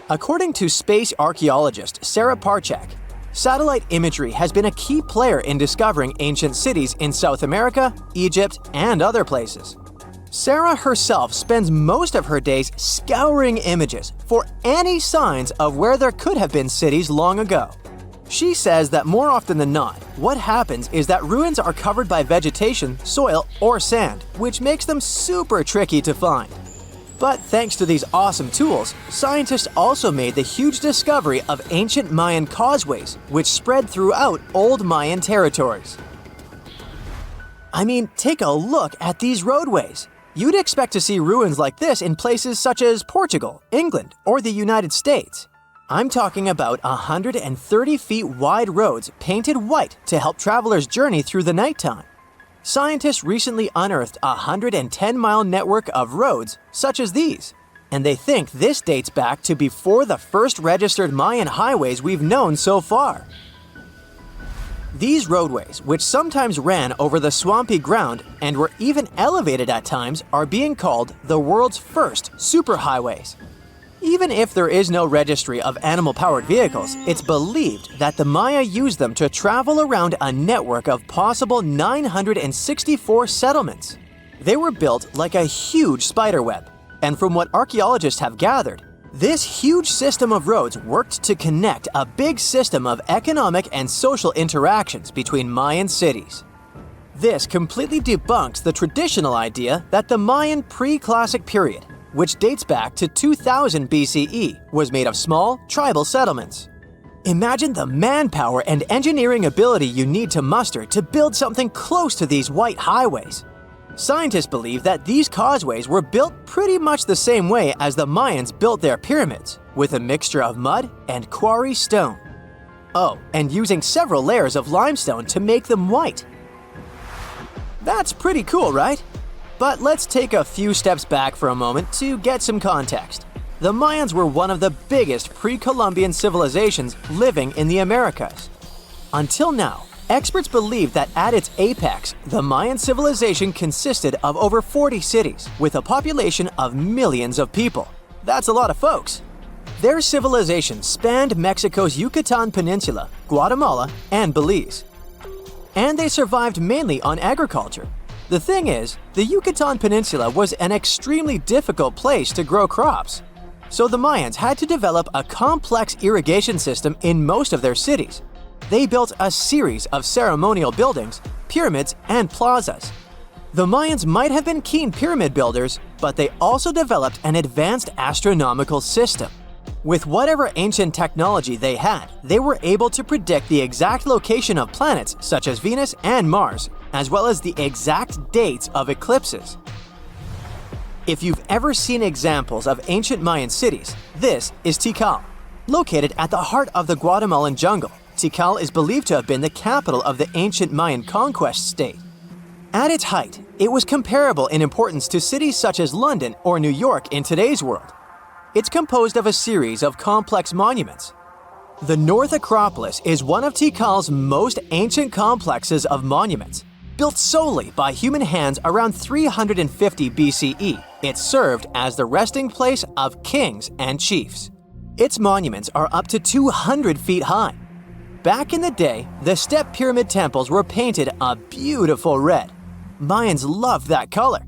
According to space archaeologist Sarah Parchak, satellite imagery has been a key player in discovering ancient cities in South America, Egypt, and other places. Sarah herself spends most of her days scouring images for any signs of where there could have been cities long ago. She says that more often than not, what happens is that ruins are covered by vegetation, soil, or sand, which makes them super tricky to find. But thanks to these awesome tools, scientists also made the huge discovery of ancient Mayan causeways, which spread throughout old Mayan territories. I mean, take a look at these roadways. You'd expect to see ruins like this in places such as Portugal, England, or the United States. I'm talking about 130 feet wide roads painted white to help travelers journey through the nighttime. Scientists recently unearthed a 110-mile network of roads such as these, and they think this dates back to before the first registered Mayan highways we've known so far. These roadways, which sometimes ran over the swampy ground and were even elevated at times, are being called the world's first superhighways. Even if there is no registry of animal-powered vehicles, it's believed that the Maya used them to travel around a network of possible 964 settlements. They were built like a huge spiderweb, and from what archaeologists have gathered, this huge system of roads worked to connect a big system of economic and social interactions between Mayan cities. This completely debunks the traditional idea that the Mayan pre-classic period, which dates back to 2000 BCE, was made of small, tribal settlements. Imagine the manpower and engineering ability you need to muster to build something close to these white highways. Scientists believe that these causeways were built pretty much the same way as the Mayans built their pyramids, with a mixture of mud and quarry stone. Oh, and using several layers of limestone to make them white. That's pretty cool, right? But let's take a few steps back for a moment to get some context. The Mayans were one of the biggest pre-Columbian civilizations living in the Americas. Until now, experts believe that at its apex, the Mayan civilization consisted of over 40 cities with a population of millions of people. That's a lot of folks. Their civilization spanned Mexico's Yucatan Peninsula, Guatemala, and Belize. And they survived mainly on agriculture. The thing is, the Yucatan Peninsula was an extremely difficult place to grow crops. So the Mayans had to develop a complex irrigation system in most of their cities. They built a series of ceremonial buildings, pyramids, and plazas. The Mayans might have been keen pyramid builders, but they also developed an advanced astronomical system. With whatever ancient technology they had, they were able to predict the exact location of planets such as Venus and Mars, as well as the exact dates of eclipses. If you've ever seen examples of ancient Mayan cities, this is Tikal. Located at the heart of the Guatemalan jungle, Tikal is believed to have been the capital of the ancient Mayan conquest state. At its height, it was comparable in importance to cities such as London or New York in today's world. It's composed of a series of complex monuments. The North Acropolis is one of Tikal's most ancient complexes of monuments. Built solely by human hands around 350 BCE, it served as the resting place of kings and chiefs. Its monuments are up to 200 feet high. Back in the day, the step pyramid temples were painted a beautiful red. Mayans loved that color.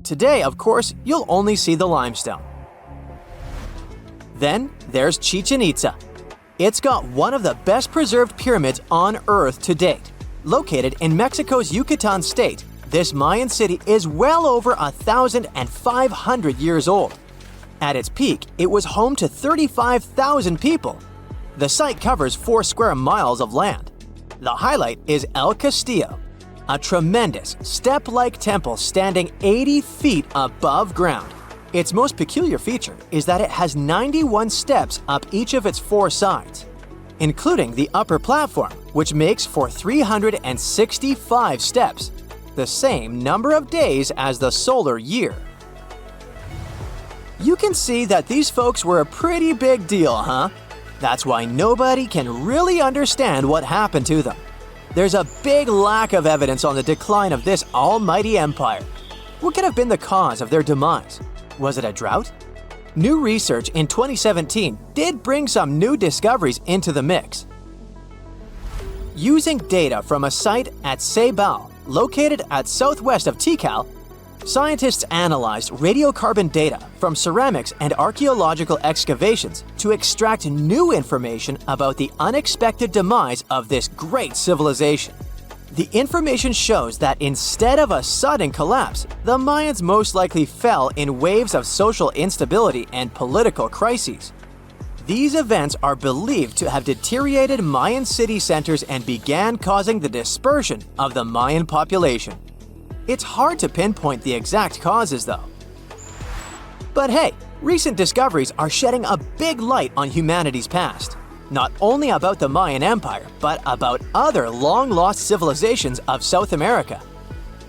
Today, of course, you'll only see the limestone. Then there's Chichen Itza. It's got one of the best preserved pyramids on Earth to date. Located in Mexico's Yucatan state, this Mayan city is well over 1,500 years old. At its peak, it was home to 35,000 people. The site covers 4 square miles of land. The highlight is El Castillo, a tremendous step-like temple standing 80 feet above ground. Its most peculiar feature is that it has 91 steps up each of its 4 sides, including the upper platform, which makes for 365 steps, the same number of days as the solar year. You can see that these folks were a pretty big deal, huh? That's why nobody can really understand what happened to them. There's a big lack of evidence on the decline of this almighty empire. What could have been the cause of their demise? Was it a drought? New research in 2017 did bring some new discoveries into the mix. Using data from a site at Ceibal, located at southwest of Tikal, scientists analyzed radiocarbon data from ceramics and archaeological excavations to extract new information about the unexpected demise of this great civilization. The information shows that instead of a sudden collapse, the Mayans most likely fell in waves of social instability and political crises. These events are believed to have deteriorated Mayan city centers and began causing the dispersion of the Mayan population. It's hard to pinpoint the exact causes, though. But hey, recent discoveries are shedding a big light on humanity's past. Not only about the Mayan Empire, but about other long-lost civilizations of South America.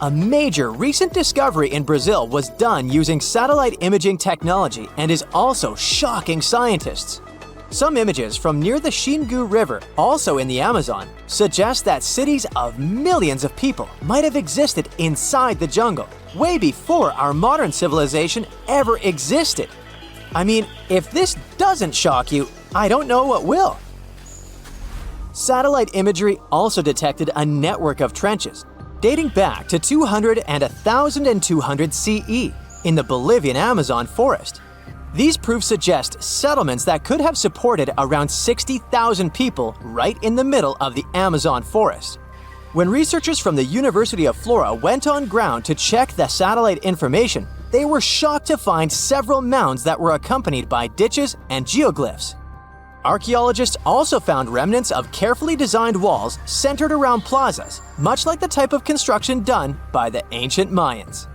A major recent discovery in Brazil was done using satellite imaging technology and is also shocking scientists. Some images from near the Xingu River, also in the Amazon, suggest that cities of millions of people might have existed inside the jungle, way before our modern civilization ever existed. I mean, if this doesn't shock you, I don't know what will. Satellite imagery also detected a network of trenches, dating back to 200 and 1,200 CE in the Bolivian Amazon forest. These proofs suggest settlements that could have supported around 60,000 people right in the middle of the Amazon forest. When researchers from the University of Florida went on ground to check the satellite information, they were shocked to find several mounds that were accompanied by ditches and geoglyphs. Archaeologists also found remnants of carefully designed walls centered around plazas, much like the type of construction done by the ancient Mayans.